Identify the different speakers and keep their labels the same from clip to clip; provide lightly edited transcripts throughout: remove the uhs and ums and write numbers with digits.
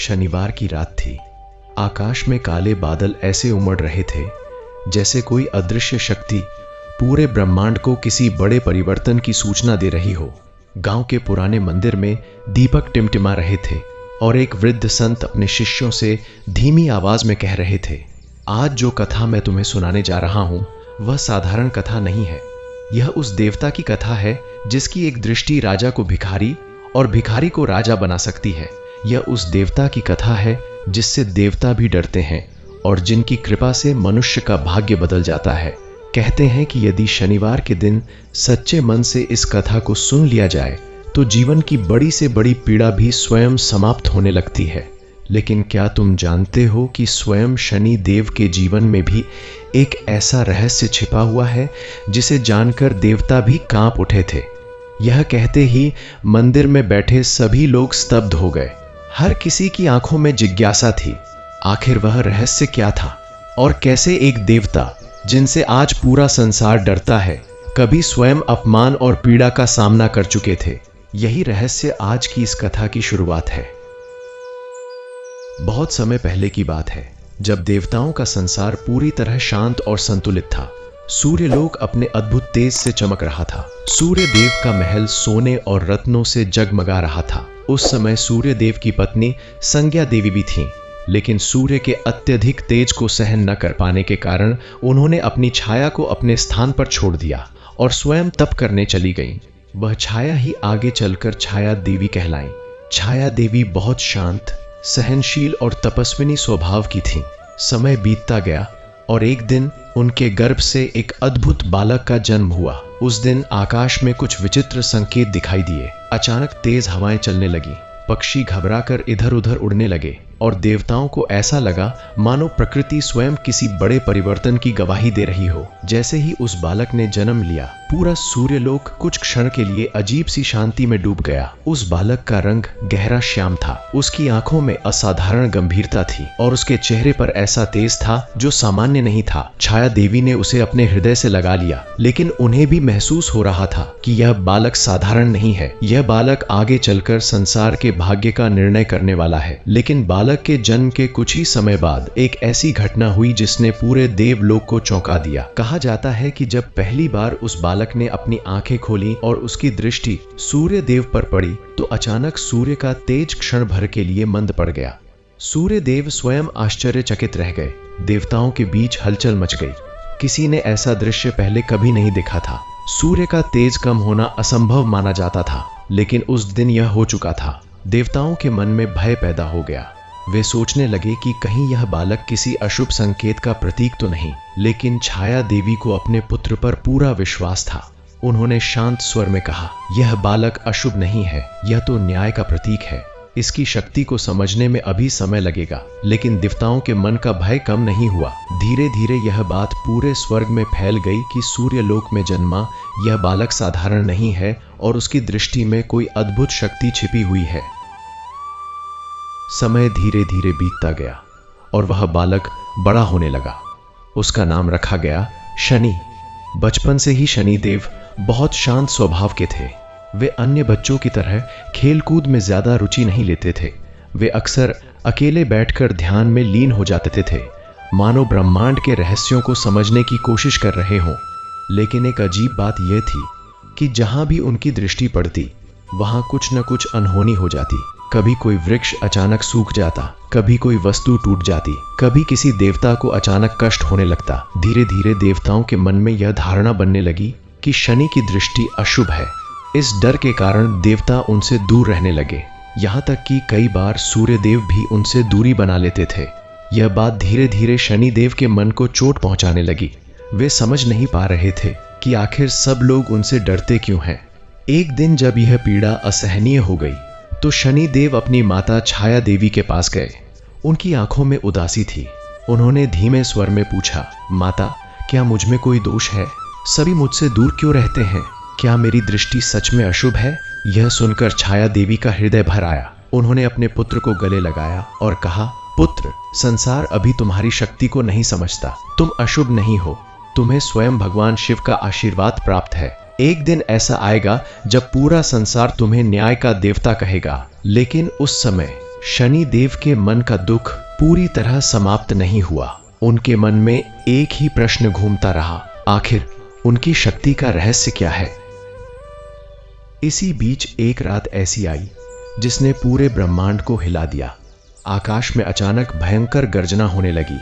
Speaker 1: शनिवार की रात थी। आकाश में काले बादल ऐसे उमड़ रहे थे जैसे कोई अदृश्य शक्ति पूरे ब्रह्मांड को किसी बड़े परिवर्तन की सूचना दे रही हो। गांव के पुराने मंदिर में दीपक टिमटिमा रहे थे और एक वृद्ध संत अपने शिष्यों से धीमी आवाज में कह रहे थे, आज जो कथा मैं तुम्हें सुनाने जा रहा हूं वह साधारण कथा नहीं है। यह उस देवता की कथा है जिसकी एक दृष्टि राजा को भिखारी और भिखारी को राजा बना सकती है। यह उस देवता की कथा है जिससे देवता भी डरते हैं और जिनकी कृपा से मनुष्य का भाग्य बदल जाता है। कहते हैं कि यदि शनिवार के दिन सच्चे मन से इस कथा को सुन लिया जाए तो जीवन की बड़ी से बड़ी पीड़ा भी स्वयं समाप्त होने लगती है। लेकिन क्या तुम जानते हो कि स्वयं शनि देव के जीवन में भी एक ऐसा रहस्य छिपा हुआ है जिसे जानकर देवता भी कांप उठे थे। यह कहते ही मंदिर में बैठे सभी लोग स्तब्ध हो गए। हर किसी की आंखों में जिज्ञासा थी, आखिर वह रहस्य क्या था और कैसे एक देवता जिनसे आज पूरा संसार डरता है कभी स्वयं अपमान और पीड़ा का सामना कर चुके थे। यही रहस्य आज की इस कथा की शुरुआत है। बहुत समय पहले की बात है, जब देवताओं का संसार पूरी तरह शांत और संतुलित था। सूर्यलोक अपने अद्भुत तेज से चमक रहा था। सूर्य देव का महल सोने और रत्नों से जगमगा रहा था। उस समय सूर्य देव की पत्नी संज्ञा देवी भी थीं, लेकिन सूर्य के अत्यधिक तेज को सहन न कर पाने के कारण उन्होंने अपनी छाया को अपने स्थान पर छोड़ दिया और स्वयं तप करने चली गईं। वह छाया ही आगे चलकर छाया देवी कहलाईं। छाया देवी बहुत शांत, सहनशील और तपस्विनी स्वभाव की थीं। समय बीतता गया और एक दिन उनके गर्भ से एक अद्भुत बालक का जन्म हुआ। उस दिन आकाश में कुछ विचित्र संकेत दिखाई दिए। अचानक तेज हवाएं चलने लगी, पक्षी घबराकर इधर उधर उड़ने लगे और देवताओं को ऐसा लगा मानो प्रकृति स्वयं किसी बड़े परिवर्तन की गवाही दे रही हो। जैसे ही उस बालक ने जन्म लिया, पूरा सूर्यलोक कुछ क्षण के लिए अजीब सी शांति में डूब गया। उस बालक का रंग गहरा श्याम था, उसकी आंखों में असाधारण गंभीरता थी और उसके चेहरे पर ऐसा तेज था जो सामान्य नहीं था। छाया देवी ने उसे अपने हृदय से लगा लिया, लेकिन उन्हें भी महसूस हो रहा था कि यह बालक साधारण नहीं है। यह बालक आगे चलकर संसार के भाग्य का निर्णय करने वाला है। लेकिन बालक के जन्म के कुछ ही समय बाद एक ऐसी घटना हुई जिसने पूरे देवलोक को चौंका दिया। कहा जाता है कि जब पहली बार उस बालक ने अपनी आंखें खोली और उसकी दृष्टि सूर्य देव पर पड़ी तो अचानक सूर्य का तेज क्षण भर के लिए मंद पड़ गया। सूर्य देव स्वयं आश्चर्यचकित रह गए। देवताओं के बीच हलचल मच गई। किसी ने ऐसा दृश्य पहले कभी नहीं देखा था। सूर्य का तेज कम होना असंभव माना जाता था, लेकिन उस दिन यह हो चुका था। देवताओं के मन में भय पैदा हो गया। वे सोचने लगे कि कहीं यह बालक किसी अशुभ संकेत का प्रतीक तो नहीं। लेकिन छाया देवी को अपने पुत्र पर पूरा विश्वास था। उन्होंने शांत स्वर में कहा, यह बालक अशुभ नहीं है, यह तो न्याय का प्रतीक है। इसकी शक्ति को समझने में अभी समय लगेगा। लेकिन देवताओं के मन का भय कम नहीं हुआ। धीरे धीरे यह बात पूरे स्वर्ग में फैल गई कि सूर्यलोक में जन्मा यह बालक साधारण नहीं है और उसकी दृष्टि में कोई अद्भुत शक्ति छिपी हुई है। समय धीरे धीरे बीतता गया और वह बालक बड़ा होने लगा। उसका नाम रखा गया शनि। बचपन से ही शनिदेव बहुत शांत स्वभाव के थे। वे अन्य बच्चों की तरह खेलकूद में ज्यादा रुचि नहीं लेते थे। वे अक्सर अकेले बैठकर ध्यान में लीन हो जाते थे, मानो ब्रह्मांड के रहस्यों को समझने की कोशिश कर रहे हों। लेकिन एक अजीब बात यह थी कि जहां भी उनकी दृष्टि पड़ती वहां कुछ न कुछ अनहोनी हो जाती। कभी कोई वृक्ष अचानक सूख जाता, कभी कोई वस्तु टूट जाती, कभी किसी देवता को अचानक कष्ट होने लगता। धीरे धीरे देवताओं के मन में यह धारणा बनने लगी कि शनि की दृष्टि अशुभ है। इस डर के कारण देवता उनसे दूर रहने लगे। यहाँ तक कि कई बार सूर्यदेव भी उनसे दूरी बना लेते थे। यह बात धीरे धीरे शनिदेव के मन को चोट पहुंचाने लगी। वे समझ नहीं पा रहे थे कि आखिर सब लोग उनसे डरते क्यों हैं। एक दिन जब यह पीड़ा असहनीय हो गई तो शनिदेव अपनी माता छाया देवी के पास गए। उनकी आंखों में उदासी थी। उन्होंने धीमे स्वर में पूछा, माता, क्या मुझ में कोई दोष है? सभी मुझसे दूर क्यों रहते हैं? क्या मेरी दृष्टि सच में अशुभ है? यह सुनकर छाया देवी का हृदय भर आया। उन्होंने अपने पुत्र को गले लगाया और कहा, पुत्र, संसार अभी तुम्हारी शक्ति को नहीं समझता। तुम अशुभ नहीं हो। तुम्हें स्वयं भगवान शिव का आशीर्वाद प्राप्त है। एक दिन ऐसा आएगा जब पूरा संसार तुम्हें न्याय का देवता कहेगा। लेकिन उस समय शनि देव के मन का दुख पूरी तरह समाप्त नहीं हुआ। उनके मन में एक ही प्रश्न घूमता रहा, आखिर उनकी शक्ति का रहस्य क्या है। इसी बीच एक रात ऐसी आई जिसने पूरे ब्रह्मांड को हिला दिया। आकाश में अचानक भयंकर गर्जना होने लगी।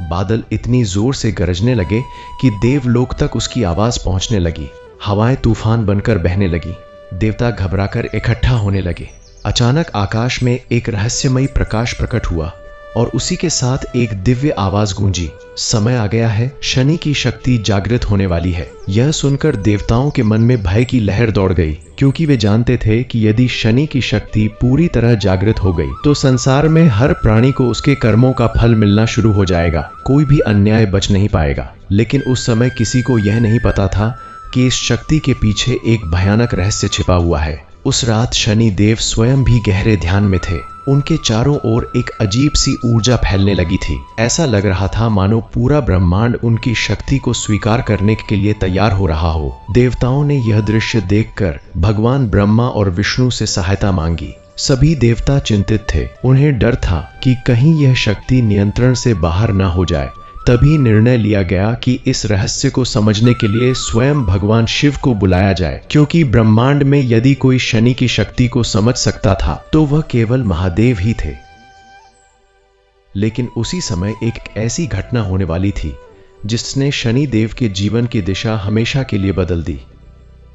Speaker 1: बादल इतनी जोर से गरजने लगे कि देवलोक तक उसकी आवाज पहुंचने लगी। हवाएं तूफान बनकर बहने लगी। देवता घबराकर इकट्ठा होने लगे। अचानक आकाश में एक रहस्यमयी प्रकाश प्रकट हुआ और उसी के साथ एक दिव्य आवाज गूंजी, समय आ गया है, शनि की शक्ति जागृत होने वाली है। यह सुनकर देवताओं के मन में भय की लहर दौड़ गई, क्योंकि वे जानते थे कि यदि शनि की शक्ति पूरी तरह जागृत हो गई तो संसार में हर प्राणी को उसके कर्मों का फल मिलना शुरू हो जाएगा। कोई भी अन्याय बच नहीं पाएगा। लेकिन उस समय किसी को यह नहीं पता था कि इस शक्ति के पीछे एक भयानक रहस्य छिपा हुआ है। उस रात शनि देव स्वयं भी गहरे ध्यान में थे। उनके चारों ओर एक अजीब सी ऊर्जा फैलने लगी थी। ऐसा लग रहा था मानो पूरा ब्रह्मांड उनकी शक्ति को स्वीकार करने के लिए तैयार हो रहा हो। देवताओं ने यह दृश्य देखकर भगवान ब्रह्मा और विष्णु से सहायता मांगी। सभी देवता चिंतित थे। उन्हें डर था कि कहीं यह शक्ति नियंत्रण से बाहर न हो जाए। तभी निर्णय लिया गया कि इस रहस्य को समझने के लिए स्वयं भगवान शिव को बुलाया जाए, क्योंकि ब्रह्मांड में यदि कोई शनि की शक्ति को समझ सकता था तो वह केवल महादेव ही थे। लेकिन उसी समय एक ऐसी घटना होने वाली थी जिसने शनि देव के जीवन की दिशा हमेशा के लिए बदल दी।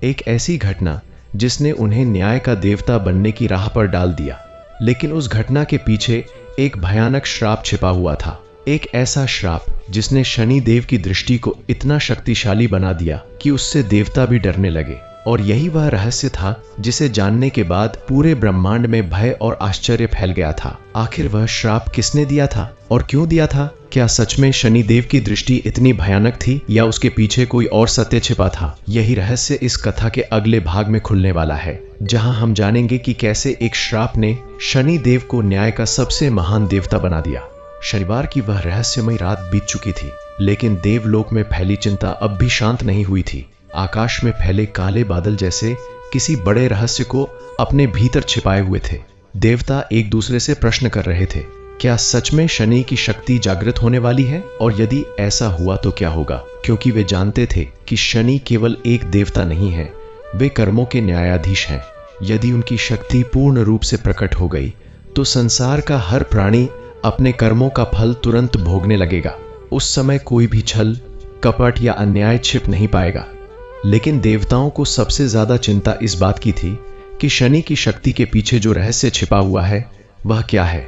Speaker 1: एक ऐसी घटना जिसने उन्हें न्याय का देवता बनने की राह पर डाल दिया। लेकिन उस घटना के पीछे एक भयानक श्राप छिपा हुआ था। एक ऐसा श्राप जिसने शनि देव की दृष्टि को इतना शक्तिशाली बना दिया कि उससे देवता भी डरने लगे। और यही वह रहस्य था जिसे जानने के बाद पूरे ब्रह्मांड में भय और आश्चर्य फैल गया था। आखिर वह श्राप किसने दिया था और क्यों दिया था? क्या सच में शनि देव की दृष्टि इतनी भयानक थी या उसके पीछे कोई और सत्य छिपा था? यही रहस्य इस कथा के अगले भाग में खुलने वाला है, जहां हम जानेंगे कि कैसे एक श्राप ने शनि देव को न्याय का सबसे महान देवता बना दिया। शनिवार की वह रहस्यमयी रात बीत चुकी थी, लेकिन देवलोक में फैली चिंता अब भी शांत नहीं हुई थी। आकाश में फैले काले बादल जैसे किसी बड़े रहस्य को अपने भीतर छिपाए हुए थे। देवता एक दूसरे से प्रश्न कर रहे थे, क्या सच में शनि की शक्ति जागृत होने वाली है? और यदि ऐसा हुआ तो क्या होगा? क्योंकि वे जानते थे कि शनि केवल एक देवता नहीं है, वे कर्मों के न्यायाधीश हैं। यदि उनकी शक्ति पूर्ण रूप से प्रकट हो गई तो संसार का हर प्राणी अपने कर्मों का फल तुरंत भोगने लगेगा। उस समय कोई भी छल, कपट या अन्याय छिप नहीं पाएगा। लेकिन देवताओं को सबसे ज्यादा चिंता इस बात की थी कि शनि की शक्ति के पीछे जो रहस्य छिपा हुआ है वह क्या है।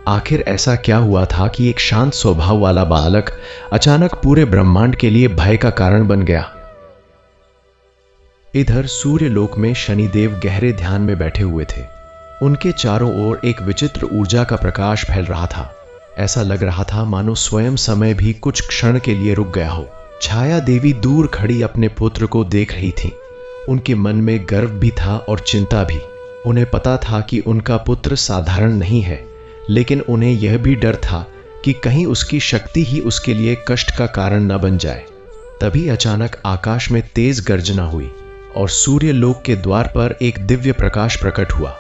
Speaker 1: आखिर ऐसा क्या हुआ था कि एक शांत स्वभाव वाला बालक अचानक पूरे ब्रह्मांड के लिए भय का कारण बन गया। इधर सूर्यलोक में शनिदेव गहरे ध्यान में बैठे हुए थे। उनके चारों ओर एक विचित्र ऊर्जा का प्रकाश फैल रहा था। ऐसा लग रहा था मानो स्वयं समय भी कुछ क्षण के लिए रुक गया हो। छाया देवी दूर खड़ी अपने पुत्र को देख रही थी। उनके मन में गर्व भी था और चिंता भी। उन्हें पता था कि उनका पुत्र साधारण नहीं है, लेकिन उन्हें यह भी डर था कि कहीं उसकी शक्ति ही उसके लिए कष्ट का कारण न बन जाए। तभी अचानक आकाश में तेज गर्जना हुई और सूर्यलोक के द्वार पर एक दिव्य प्रकाश प्रकट हुआ।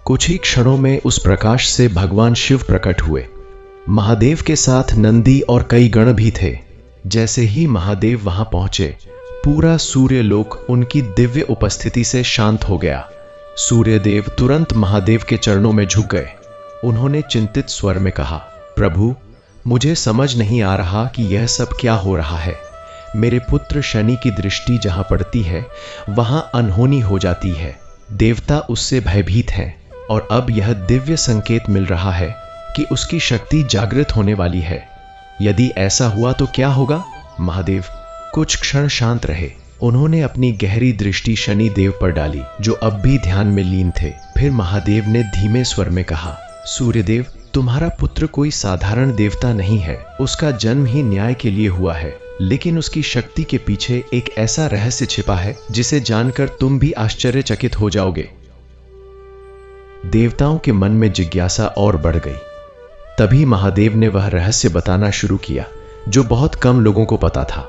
Speaker 1: कुछ ही क्षणों में उस प्रकाश से भगवान शिव प्रकट हुए। महादेव के साथ नंदी और कई गण भी थे। जैसे ही महादेव वहां पहुंचे, पूरा सूर्यलोक उनकी दिव्य उपस्थिति से शांत हो गया। सूर्यदेव तुरंत महादेव के चरणों में झुक गए। उन्होंने चिंतित स्वर में कहा, प्रभु, मुझे समझ नहीं आ रहा कि यह सब क्या हो रहा है। मेरे पुत्र शनि की दृष्टि जहां पड़ती है वहां अनहोनी हो जाती है। देवता उससे भयभीत हैं और अब यह दिव्य संकेत मिल रहा है कि उसकी शक्ति जागृत होने वाली है। यदि ऐसा हुआ तो क्या होगा? महादेव कुछ क्षण शांत रहे। उन्होंने अपनी गहरी दृष्टि शनि देव पर डाली, जो अब भी ध्यान में लीन थे। फिर महादेव ने धीमे स्वर में कहा, सूर्यदेव, तुम्हारा पुत्र कोई साधारण देवता नहीं है। उसका जन्म ही न्याय के लिए हुआ है, लेकिन उसकी शक्ति के पीछे एक ऐसा रहस्य छिपा है जिसे जानकर तुम भी आश्चर्यचकित हो जाओगे। देवताओं के मन में जिज्ञासा और बढ़ गई। तभी महादेव ने वह रहस्य बताना शुरू किया जो बहुत कम लोगों को पता था।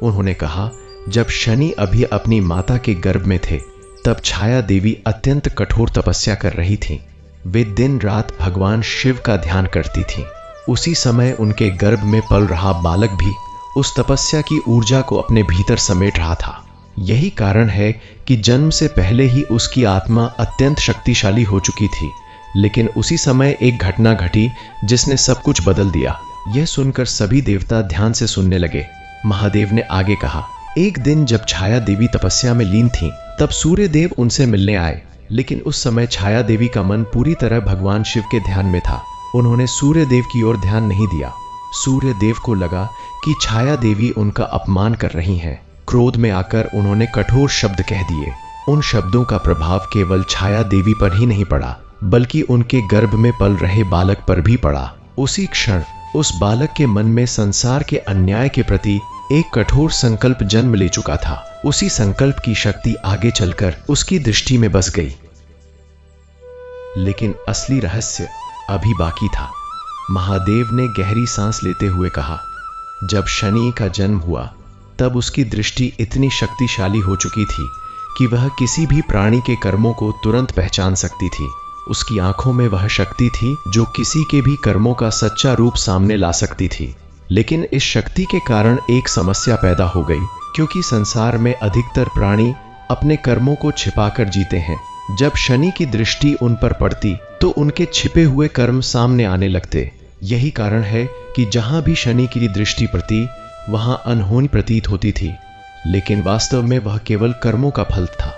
Speaker 1: उन्होंने कहा, जब शनि अभी अपनी माता के गर्भ में थे, तब छाया देवी अत्यंत कठोर तपस्या कर रही थीं। वे दिन रात भगवान शिव का ध्यान करती थीं। उसी समय उनके गर्भ में पल रहा बालक भी उस तपस्या की ऊर्जा को अपने भीतर समेट रहा था। यही कारण है कि जन्म से पहले ही उसकी आत्मा अत्यंत शक्तिशाली हो चुकी थी। लेकिन उसी समय एक घटना घटी जिसने सब कुछ बदल दिया। यह सुनकर सभी देवता ध्यान से सुनने लगे। महादेव ने आगे कहा, एक दिन जब छाया देवी तपस्या में लीन थीं, तब सूर्य देव उनसे मिलने आए। लेकिन उस समय छाया देवी का मन पूरी तरह भगवान शिव के ध्यान में था। उन्होंने सूर्य देव की ओर ध्यान नहीं दिया। सूर्य देव को लगा कि छाया देवी उनका अपमान कर रही हैं। क्रोध में आकर उन्होंने कठोर शब्द कह दिए। उन शब्दों का प्रभाव केवल छाया देवी पर ही नहीं पड़ा, बल्कि उनके गर्भ में पल रहे बालक पर भी पड़ा। उसी क्षण उस बालक के मन में संसार के अन्याय के प्रति एक कठोर संकल्प जन्म ले चुका था। उसी संकल्प की शक्ति आगे चलकर उसकी दृष्टि में बस गई। लेकिन असली रहस्य अभी बाकी था। महादेव ने गहरी सांस लेते हुए कहा, जब शनि का जन्म हुआ तब उसकी दृष्टि इतनी शक्तिशाली हो चुकी थी कि वह किसी भी प्राणी के कर्मों को तुरंत पहचान सकती थी। उसकी आंखों में वह शक्ति थी जो किसी के भी कर्मों का सच्चा रूप सामने ला सकती थी। लेकिन इस शक्ति के कारण एक समस्या पैदा हो गई, क्योंकि संसार में अधिकतर प्राणी अपने कर्मों को छिपाकर जीते हैं। जब शनि की दृष्टि उन पर पड़ती तो उनके छिपे हुए कर्म सामने आने लगते। यही कारण है कि जहां भी शनि की दृष्टि पड़ती वहां अनहोनी प्रतीत होती थी, लेकिन वास्तव में वह केवल कर्मों का फल था।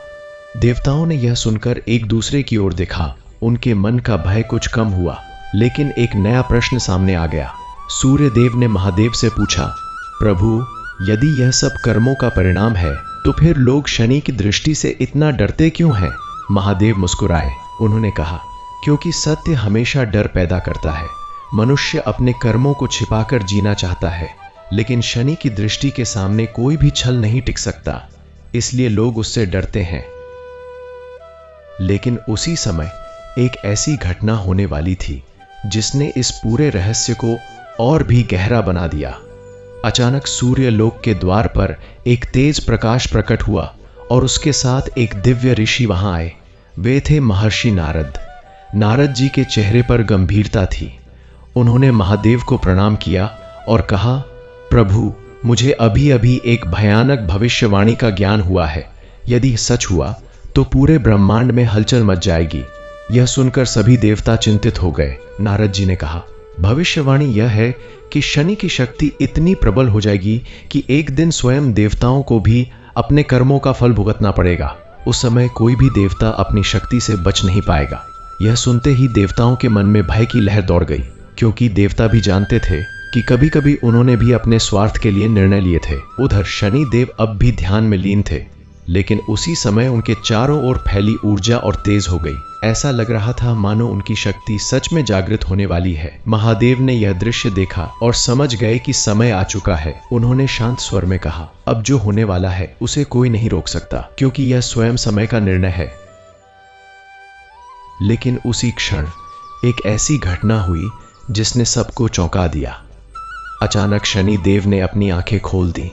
Speaker 1: देवताओं ने यह सुनकर एक दूसरे की ओर देखा। उनके मन का भय कुछ कम हुआ, लेकिन एक नया प्रश्न सामने आ गया। सूर्य देव ने महादेव से पूछा, प्रभु, यदि यह सब कर्मों का परिणाम है तो फिर लोग शनि की दृष्टि से इतना डरते क्यों हैं? महादेव मुस्कुराए। उन्होंने कहा, क्योंकि सत्य हमेशा डर पैदा करता है। मनुष्य अपने कर्मों को छिपाकर जीना चाहता है, लेकिन शनि की दृष्टि के सामने कोई भी छल नहीं टिक सकता, इसलिए लोग उससे डरते हैं। लेकिन उसी समय एक ऐसी घटना होने वाली थी जिसने इस पूरे रहस्य को और भी गहरा बना दिया। अचानक सूर्य लोक के द्वार पर एक तेज प्रकाश प्रकट हुआ और उसके साथ एक दिव्य ऋषि वहां आए। वे थे महर्षि नारद। नारद जी के चेहरे पर गंभीरता थी। उन्होंने महादेव को प्रणाम किया और कहा, प्रभु, मुझे अभी अभी एक भयानक भविष्यवाणी का ज्ञान हुआ है। यदि सच हुआ तो पूरे ब्रह्मांड में हलचल मच जाएगी। यह सुनकर सभी देवता चिंतित हो गए। नारद जी ने कहा, भविष्यवाणी यह है कि शनि की शक्ति इतनी प्रबल हो जाएगी कि एक दिन स्वयं देवताओं को भी अपने कर्मों का फल भुगतना पड़ेगा। उस समय कोई भी देवता अपनी शक्ति से बच नहीं पाएगा। यह सुनते ही देवताओं के मन में भय की लहर दौड़ गई, क्योंकि देवता भी जानते थे कि कभी कभी उन्होंने भी अपने स्वार्थ के लिए निर्णय लिए थे। उधर शनि देव अब भी ध्यान में लीन थे, लेकिन उसी समय उनके चारों ओर फैली ऊर्जा और तेज हो गई। ऐसा लग रहा था मानो उनकी शक्ति सच में जागृत होने वाली है। महादेव ने यह दृश्य देखा और समझ गए कि समय आ चुका है। उन्होंने शांत स्वर में कहा, अब जो होने वाला है उसे कोई नहीं रोक सकता, क्योंकि यह स्वयं समय का निर्णय है। लेकिन उसी क्षण एक ऐसी घटना हुई जिसने सबको चौंका दिया। अचानक शनि देव ने अपनी आंखें खोल दी।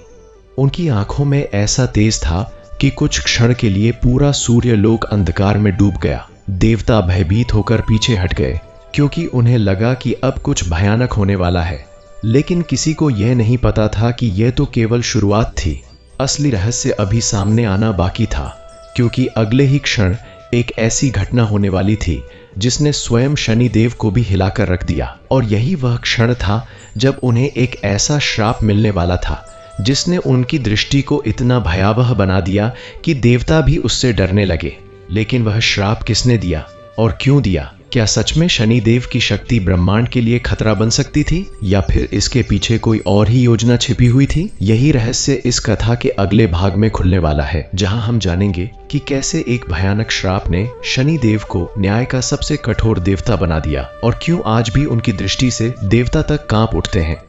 Speaker 1: उनकी आंखों में ऐसा तेज था कि कुछ क्षण के लिए पूरा सूर्य लोक अंधकार में डूब गया। देवता भयभीत होकर पीछे हट गए, क्योंकि उन्हें लगा कि अब कुछ भयानक होने वाला है। लेकिन किसी को यह नहीं पता था कि यह तो केवल शुरुआत थी। असली रहस्य अभी सामने आना बाकी था, क्योंकि अगले ही क्षण एक ऐसी घटना होने वाली थी जिसने स्वयं शनि देव को भी हिलाकर रख दिया। और यही वह क्षण था जब उन्हें एक ऐसा श्राप मिलने वाला था जिसने उनकी दृष्टि को इतना भयावह बना दिया कि देवता भी उससे डरने लगे। लेकिन वह श्राप किसने दिया और क्यों दिया? क्या सच में शनि देव की शक्ति ब्रह्मांड के लिए खतरा बन सकती थी, या फिर इसके पीछे कोई और ही योजना छिपी हुई थी? यही रहस्य इस कथा के अगले भाग में खुलने वाला है, जहां हम जानेंगे कि कैसे एक भयानक श्राप ने शनि देव को न्याय का सबसे कठोर देवता बना दिया और क्यों आज भी उनकी दृष्टि से देवता तक कांप उठते हैं।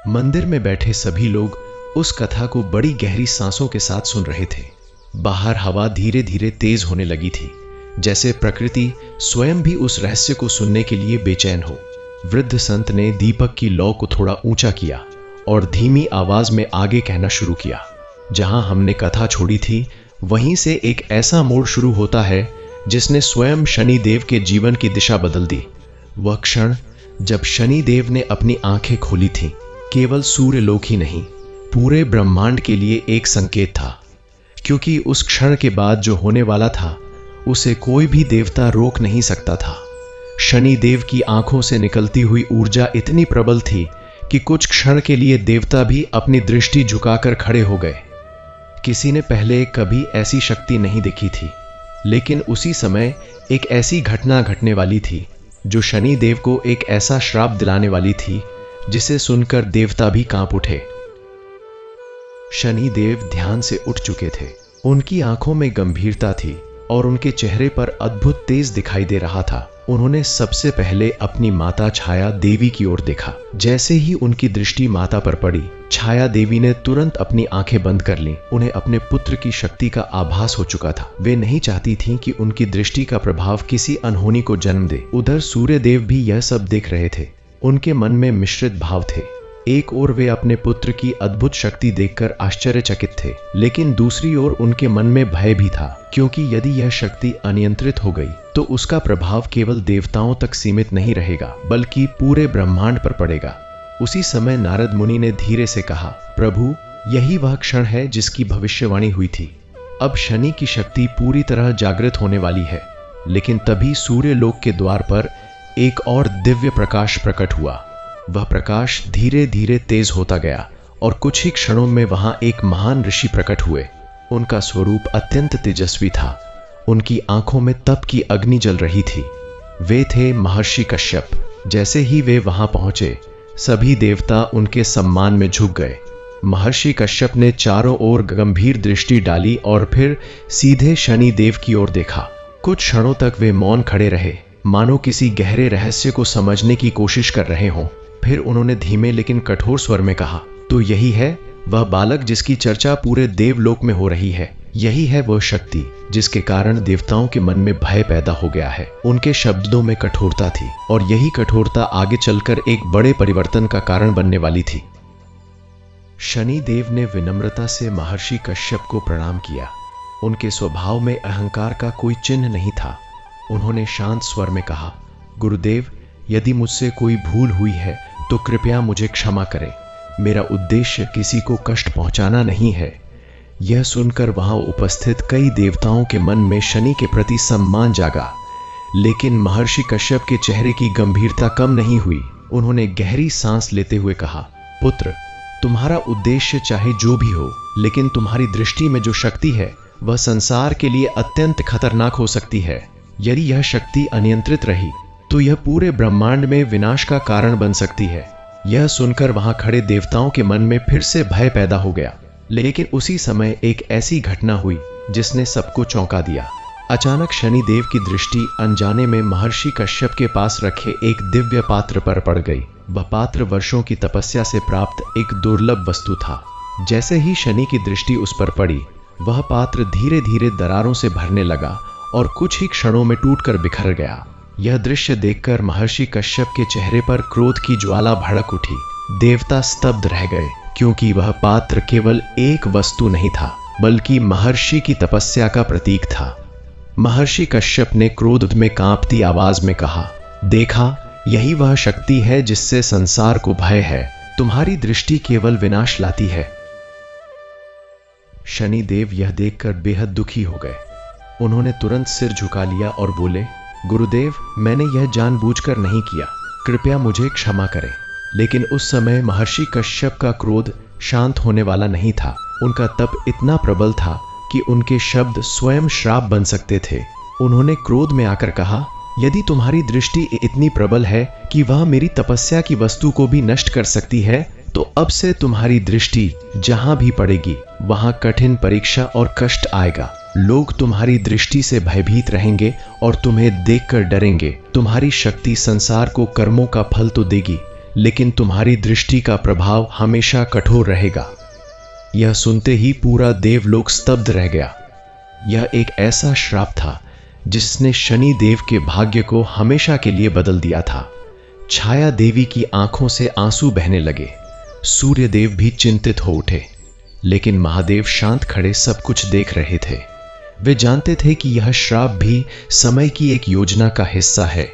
Speaker 1: मंदिर में बैठे सभी लोग उस कथा को बड़ी गहरी सांसों के साथ सुन रहे थे। बाहर हवा धीरे धीरे तेज होने लगी थी, जैसे प्रकृति स्वयं भी उस रहस्य को सुनने के लिए बेचैन हो। वृद्ध संत ने दीपक की लौ को थोड़ा ऊंचा किया और धीमी आवाज में आगे कहना शुरू किया। जहां हमने कथा छोड़ी थी वहीं से एक ऐसा मोड़ शुरू होता है जिसने स्वयं शनि देव के जीवन की दिशा बदल दी। वह क्षण जब शनि देव ने अपनी आंखें खोली थीं, केवल सूर्य लोक ही नहीं, पूरे ब्रह्मांड के लिए एक संकेत था, क्योंकि उस क्षण के बाद जो होने वाला था उसे कोई भी देवता रोक नहीं सकता था। शनि देव की आंखों से निकलती हुई ऊर्जा इतनी प्रबल थी कि कुछ क्षण के लिए देवता भी अपनी दृष्टि झुकाकर खड़े हो गए। किसी ने पहले कभी ऐसी शक्ति नहीं देखी थी, लेकिन उसी समय एक ऐसी घटना घटने वाली थी जो शनि देव को एक ऐसा श्राप दिलाने वाली थी जिसे सुनकर देवता भी कांप उठे। शनि देव ध्यान से उठ चुके थे। उनकी आंखों में गंभीरता थी और उनके चेहरे पर अद्भुत तेज दिखाई दे रहा था। उन्होंने सबसे पहले अपनी माता छाया देवी की ओर देखा। जैसे ही उनकी दृष्टि माता पर पड़ी, छाया देवी ने तुरंत अपनी आंखें बंद कर लीं। उन्हें अपने पुत्र की शक्ति का आभास हो चुका था। वे नहीं चाहती थीं कि उनकी दृष्टि का प्रभाव किसी अनहोनी को जन्म दे। उधर सूर्य देव भी यह सब देख रहे थे। उनके मन में मिश्रित भाव थे। एक ओर वे अपने पुत्र की अद्भुत शक्ति देखकर आश्चर्यचकित थे, लेकिन दूसरी ओर उनके मन में भय भी था, क्योंकि यदि यह शक्ति अनियंत्रित हो गई तो उसका प्रभाव केवल देवताओं तक सीमित नहीं रहेगा, बल्कि पूरे ब्रह्मांड पर पड़ेगा। उसी समय नारद मुनि ने धीरे से कहा, प्रभु, यही वह क्षण है जिसकी भविष्यवाणी हुई थी। अब शनि की शक्ति पूरी तरह जागृत होने वाली है। लेकिन तभी सूर्य लोक के द्वार पर एक और दिव्य प्रकाश प्रकट हुआ। वह प्रकाश धीरे धीरे तेज होता गया और कुछ ही क्षणों में वहां एक महान ऋषि प्रकट हुए। उनका स्वरूप अत्यंत तेजस्वी था। उनकी आंखों में तप की अग्नि जल रही थी। वे थे महर्षि कश्यप। जैसे ही वे वहां पहुंचे, सभी देवता उनके सम्मान में झुक गए। महर्षि कश्यप ने चारों ओर गंभीर दृष्टि डाली और फिर सीधे शनि देव की ओर देखा। कुछ क्षणों तक वे मौन खड़े रहे, मानो किसी गहरे रहस्य को समझने की कोशिश कर रहे हों। फिर उन्होंने धीमे लेकिन कठोर स्वर में कहा, तो यही है वह बालक जिसकी चर्चा पूरे देवलोक में हो रही है। यही है वह शक्ति जिसके कारण देवताओं के मन में भय पैदा हो गया है। उनके शब्दों में कठोरता थी और यही कठोरता आगे चलकर एक बड़े परिवर्तन का कारण बनने वाली थी। शनि देव ने विनम्रता से महर्षि कश्यप को प्रणाम किया। उनके स्वभाव में अहंकार का कोई चिन्ह नहीं था। उन्होंने शांत स्वर में कहा, गुरुदेव, यदि मुझसे कोई भूल हुई है तो कृपया मुझे क्षमा करें। मेरा उद्देश्य किसी को कष्ट पहुंचाना नहीं है। यह सुनकर वहां उपस्थित कई देवताओं के मन में शनि के प्रति सम्मान जागा, लेकिन महर्षि कश्यप के चेहरे की गंभीरता कम नहीं हुई। उन्होंने गहरी सांस लेते हुए कहा, पुत्र, तुम्हारा उद्देश्य चाहे जो भी हो, लेकिन तुम्हारी दृष्टि में जो शक्ति है वह संसार के लिए अत्यंत खतरनाक हो सकती है। यदि यह शक्ति अनियंत्रित रही तो यह पूरे ब्रह्मांड में विनाश का कारण बन सकती है। यह सुनकर वहां खड़े देवताओं के मन में फिर से भय पैदा हो गया। लेकिन उसी समय एक ऐसी घटना हुई जिसने सबको चौंका दिया। अचानक शनि देव की दृष्टि अनजाने में महर्षि कश्यप के पास रखे एक दिव्य पात्र पर पड़ गई। वह पात्र वर्षों की तपस्या से प्राप्त एक दुर्लभ वस्तु था। जैसे ही शनि की दृष्टि उस पर पड़ी, वह पात्र धीरे धीरे दरारों से भरने लगा और कुछ ही क्षणों में टूटकर बिखर गया। यह दृश्य देखकर महर्षि कश्यप के चेहरे पर क्रोध की ज्वाला भड़क उठी। देवता स्तब्ध रह गए, क्योंकि वह पात्र केवल एक वस्तु नहीं था, बल्कि महर्षि की तपस्या का प्रतीक था। महर्षि कश्यप ने क्रोध में कांपती आवाज में कहा, देखा, यही वह शक्ति है जिससे संसार को भय है। तुम्हारी दृष्टि केवल विनाश लाती है। शनि देव यह देखकर बेहद दुखी हो गए। उन्होंने तुरंत सिर झुका लिया और बोले, गुरुदेव, मैंने यह जानबूझकर नहीं किया, कृपया मुझे क्षमा करें। लेकिन उस समय महर्षि कश्यप का क्रोध शांत होने वाला नहीं था। उनका तप इतना प्रबल था कि उनके शब्द स्वयं श्राप बन सकते थे। उन्होंने क्रोध में आकर कहा, यदि तुम्हारी दृष्टि इतनी प्रबल है कि वह मेरी तपस्या की वस्तु को भी नष्ट कर सकती है, तो अब से तुम्हारी दृष्टि जहां भी पड़ेगी वहां कठिन परीक्षा और कष्ट आएगा। लोग तुम्हारी दृष्टि से भयभीत रहेंगे और तुम्हें देखकर डरेंगे। तुम्हारी शक्ति संसार को कर्मों का फल तो देगी, लेकिन तुम्हारी दृष्टि का प्रभाव हमेशा कठोर रहेगा। यह सुनते ही पूरा देवलोक स्तब्ध रह गया। यह एक ऐसा श्राप था जिसने शनि देव के भाग्य को हमेशा के लिए बदल दिया था। छाया देवी की आंखों से आंसू बहने लगे। सूर्य देव भी चिंतित हो उठे, लेकिन महादेव शांत खड़े सब कुछ देख रहे थे। वे जानते थे कि यह श्राप भी समय की एक योजना का हिस्सा है,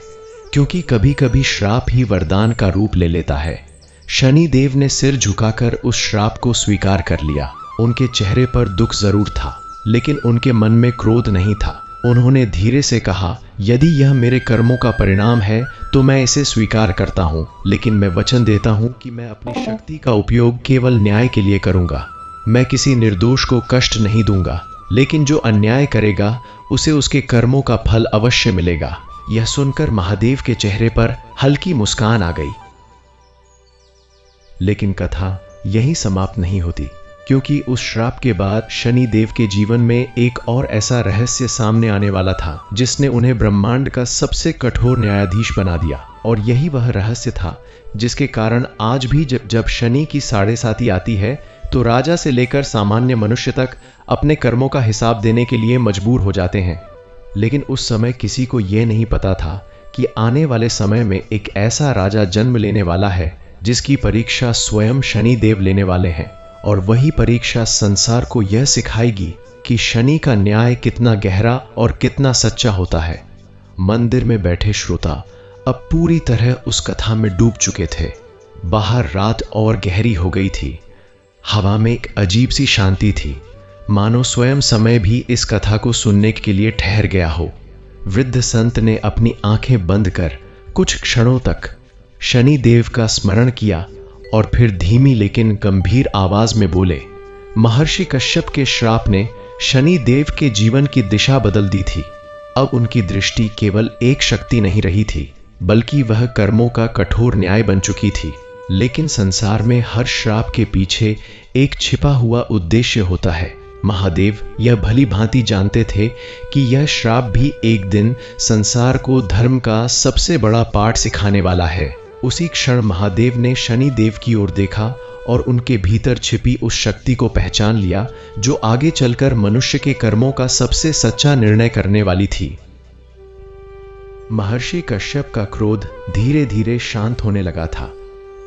Speaker 1: क्योंकि कभी कभी श्राप ही वरदान का रूप ले लेता है। शनि देव ने सिर झुकाकर उस श्राप को स्वीकार कर लिया। उनके चेहरे पर दुख जरूर था, लेकिन उनके मन में क्रोध नहीं था। उन्होंने धीरे से कहा, यदि यह मेरे कर्मों का परिणाम है तो मैं इसे स्वीकार करता हूँ, लेकिन मैं वचन देता हूँ कि मैं अपनी शक्ति का उपयोग केवल न्याय के लिए करूँगा। मैं किसी निर्दोष को कष्ट नहीं दूंगा, लेकिन जो अन्याय करेगा उसे उसके कर्मों का फल अवश्य मिलेगा। यह सुनकर महादेव के चेहरे पर हल्की मुस्कान आ गई। लेकिन कथा यहीं समाप्त नहीं होती, क्योंकि उस श्राप के बाद शनि देव के जीवन में एक और ऐसा रहस्य सामने आने वाला था जिसने उन्हें ब्रह्मांड का सबसे कठोर न्यायाधीश बना दिया। और यही वह रहस्य था जिसके कारण आज भी जब शनि की साढ़े साती आती है तो राजा से लेकर सामान्य मनुष्य तक अपने कर्मों का हिसाब देने के लिए मजबूर हो जाते हैं। लेकिन उस समय किसी को यह नहीं पता था कि आने वाले समय में एक ऐसा राजा जन्म लेने वाला है जिसकी परीक्षा स्वयं शनि देव लेने वाले हैं। और वही परीक्षा संसार को यह सिखाएगी कि शनि का न्याय कितना गहरा और कितना सच्चा होता है। मंदिर में बैठे श्रोता अब पूरी तरह उस कथा में डूब चुके थे। बाहर रात और गहरी हो गई थी। हवा में एक अजीब सी शांति थी, मानो स्वयं समय भी इस कथा को सुनने के लिए ठहर गया हो। वृद्ध संत ने अपनी आंखें बंद कर कुछ क्षणों तक शनि देव का स्मरण किया और फिर धीमी लेकिन गंभीर आवाज में बोले। महर्षि कश्यप के श्राप ने शनि देव के जीवन की दिशा बदल दी थी। अब उनकी दृष्टि केवल एक शक्ति नहीं रही थी, बल्कि वह कर्मों का कठोर न्याय बन चुकी थी। लेकिन संसार में हर श्राप के पीछे एक छिपा हुआ उद्देश्य होता है। महादेव यह भली भांति जानते थे कि यह श्राप भी एक दिन संसार को धर्म का सबसे बड़ा पाठ सिखाने वाला है। उसी क्षण महादेव ने शनि देव की ओर देखा और उनके भीतर छिपी उस शक्ति को पहचान लिया जो आगे चलकर मनुष्य के कर्मों का सबसे सच्चा निर्णय करने वाली थी। महर्षि कश्यप का क्रोध धीरे धीरे शांत होने लगा था।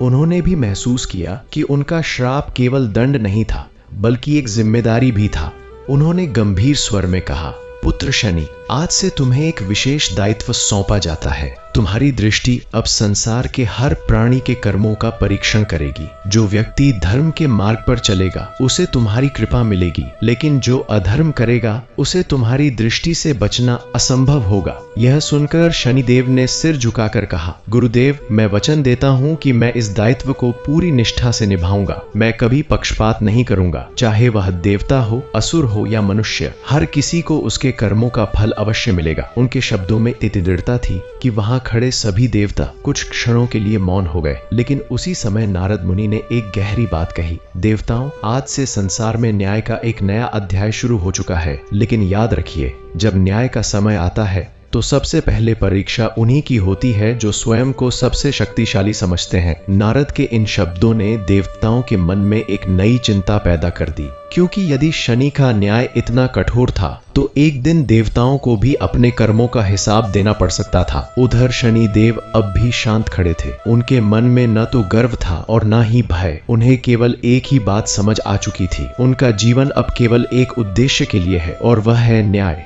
Speaker 1: उन्होंने भी महसूस किया कि उनका श्राप केवल दंड नहीं था, बल्कि एक जिम्मेदारी भी था। उन्होंने गंभीर स्वर में कहा, पुत्र शनि, आज से तुम्हें एक विशेष दायित्व सौंपा जाता है। तुम्हारी दृष्टि अब संसार के हर प्राणी के कर्मों का परीक्षण करेगी। जो व्यक्ति धर्म के मार्ग पर चलेगा उसे तुम्हारी कृपा मिलेगी, लेकिन जो अधर्म करेगा उसे तुम्हारी दृष्टि से बचना असंभव होगा। यह सुनकर शनिदेव ने सिर झुकाकर कहा, गुरुदेव, मैं वचन देता हूँ कि मैं इस दायित्व को पूरी निष्ठा से निभाऊंगा। मैं कभी पक्षपात नहीं करूंगा, चाहे वह देवता हो, असुर हो या मनुष्य। हर किसी को उसके कर्मों का फल अवश्य मिलेगा। उनके शब्दों में इतनी दृढ़ता थी कि वहां खड़े सभी देवता कुछ क्षणों के लिए मौन हो गए। लेकिन उसी समय नारद मुनि ने एक गहरी बात कही, देवताओं, आज से संसार में न्याय का एक नया अध्याय शुरू हो चुका है। लेकिन याद रखिए, जब न्याय का समय आता है तो सबसे पहले परीक्षा उन्हीं की होती है जो स्वयं को सबसे शक्तिशाली समझते हैं। नारद के इन शब्दों ने देवताओं के मन में एक नई चिंता पैदा कर दी, क्योंकि यदि शनि का न्याय इतना कठोर था तो एक दिन देवताओं को भी अपने कर्मों का हिसाब देना पड़ सकता था। उधर शनि देव अब भी शांत खड़े थे। उनके मन में न तो गर्व था और न ही भय। उन्हें केवल एक ही बात समझ आ चुकी थी, उनका जीवन अब केवल एक उद्देश्य के लिए है और वह है न्याय।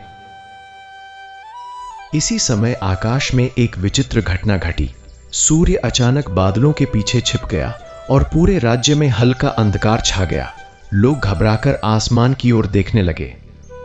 Speaker 1: इसी समय आकाश में एक विचित्र घटना घटी। सूर्य अचानक बादलों के पीछे छिप गया और पूरे राज्य में हल्का अंधकार छा गया। लोग घबराकर आसमान की ओर देखने लगे।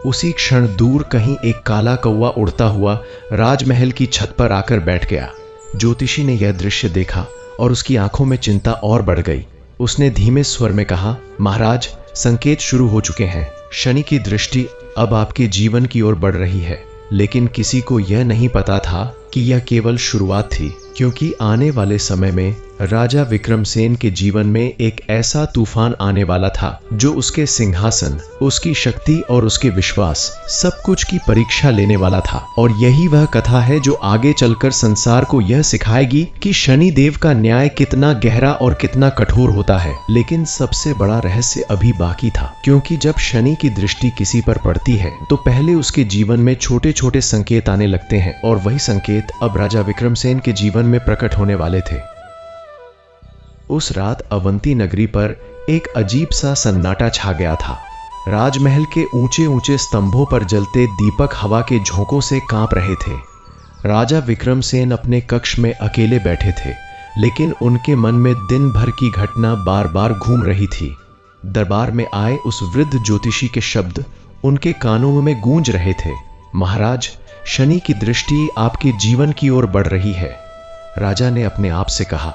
Speaker 1: उसी क्षण दूर कहीं एक काला कौवा उड़ता हुआ राजमहल की छत पर आकर बैठ गया। ज्योतिषी ने यह दृश्य देखा और उसकी आंखों में चिंता और बढ़ गई। उसने धीमे स्वर में कहा, महाराज, संकेत शुरू हो चुके हैं। शनि की दृष्टि अब आपके जीवन की ओर बढ़ रही है। लेकिन किसी को यह नहीं पता था कि यह केवल शुरुआत थी, क्योंकि आने वाले समय में राजा विक्रमसेन के जीवन में एक ऐसा तूफान आने वाला था जो उसके सिंहासन, उसकी शक्ति और उसके विश्वास सब कुछ की परीक्षा लेने वाला था। और यही वह कथा है जो आगे चलकर संसार को यह सिखाएगी कि शनि देव का न्याय कितना गहरा और कितना कठोर होता है। लेकिन सबसे बड़ा रहस्य अभी बाकी था, क्योंकि जब शनि की दृष्टि किसी पर पड़ती है तो पहले उसके जीवन में छोटे छोटे संकेत आने लगते हैं, और वही संकेत अब राजा विक्रमसेन के जीवन में प्रकट होने वाले थे। उस रात अवंती नगरी पर एक अजीब सा सन्नाटा छा गया था। राजमहल के ऊंचे ऊंचे स्तंभों पर जलते दीपक हवा के झोंकों से कांप रहे थे। राजा विक्रमसेन अपने कक्ष में अकेले बैठे थे, लेकिन उनके मन में दिन भर की घटना बार बार घूम रही थी। दरबार में आए उस वृद्ध ज्योतिषी के शब्द उनके कानों में गूंज रहे थे। महाराज, शनि की दृष्टि आपके जीवन की ओर बढ़ रही है। राजा ने अपने आप से कहा,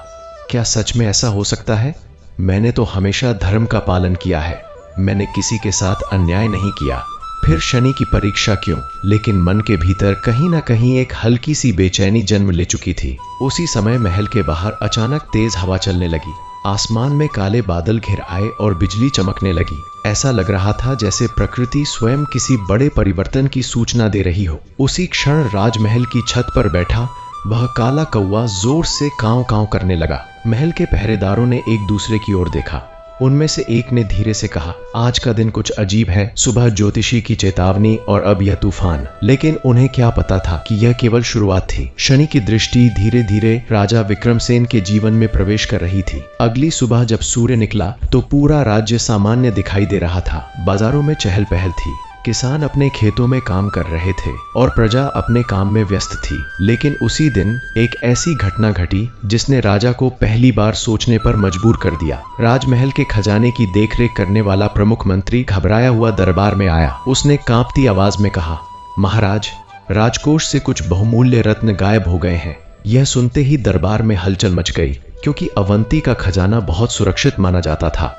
Speaker 1: क्या सच में ऐसा हो सकता है? मैंने तो हमेशा धर्म का पालन किया है, मैंने किसी के साथ अन्याय नहीं किया, फिर शनि की परीक्षा क्यों? लेकिन मन के भीतर कहीं ना कहीं एक हल्की सी बेचैनी जन्म ले चुकी थी। उसी समय महल के बाहर अचानक तेज हवा चलने लगी। आसमान में काले बादल घिर आए और बिजली चमकने लगी। ऐसा लग रहा था जैसे प्रकृति स्वयं किसी बड़े परिवर्तन की सूचना दे रही हो। उसी क्षण राजमहल की छत पर बैठा वह काला कौवा जोर से कांव कांव करने लगा। महल के पहरेदारों ने एक दूसरे की ओर देखा। उनमें से एक ने धीरे से कहा, आज का दिन कुछ अजीब है। सुबह ज्योतिषी की चेतावनी और अब यह तूफान। लेकिन उन्हें क्या पता था कि यह केवल शुरुआत थी। शनि की दृष्टि धीरे धीरे राजा विक्रमसेन के जीवन में प्रवेश कर रही थी। अगली सुबह जब सूर्य निकला तो पूरा राज्य सामान्य दिखाई दे रहा था। बाजारों में चहल पहल थी, किसान अपने खेतों में काम कर रहे थे और प्रजा अपने काम में व्यस्त थी। लेकिन उसी दिन एक ऐसी घटना घटी जिसने राजा को पहली बार सोचने पर मजबूर कर दिया। राजमहल के खजाने की देखरेख करने वाला प्रमुख मंत्री घबराया हुआ दरबार में आया। उसने कांपती आवाज में कहा, महाराज, राजकोष से कुछ बहुमूल्य रत्न गायब हो गए हैं। यह सुनते ही दरबार में हलचल मच गई, क्योंकि अवंती का खजाना बहुत सुरक्षित माना जाता था।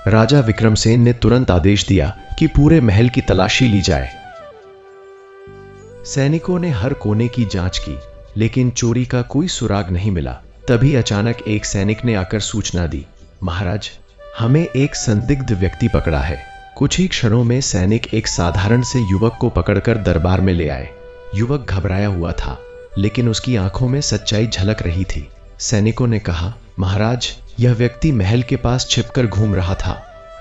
Speaker 1: राजा विक्रमसेन ने तुरंत आदेश दिया कि पूरे महल की तलाशी ली जाए। सैनिकों ने हर कोने की जांच की, लेकिन चोरी का कोई सुराग नहीं मिला। तभी अचानक एक सैनिक ने आकर सूचना दी, महाराज, हमें एक संदिग्ध व्यक्ति पकड़ा है। कुछ ही क्षणों में सैनिक एक साधारण से युवक को पकड़कर दरबार में ले आए। युवक घबराया हुआ था, लेकिन उसकी आंखों में सच्चाई झलक रही थी। सैनिकों ने कहा, महाराज, यह व्यक्ति महल के पास छिपकर घूम रहा था।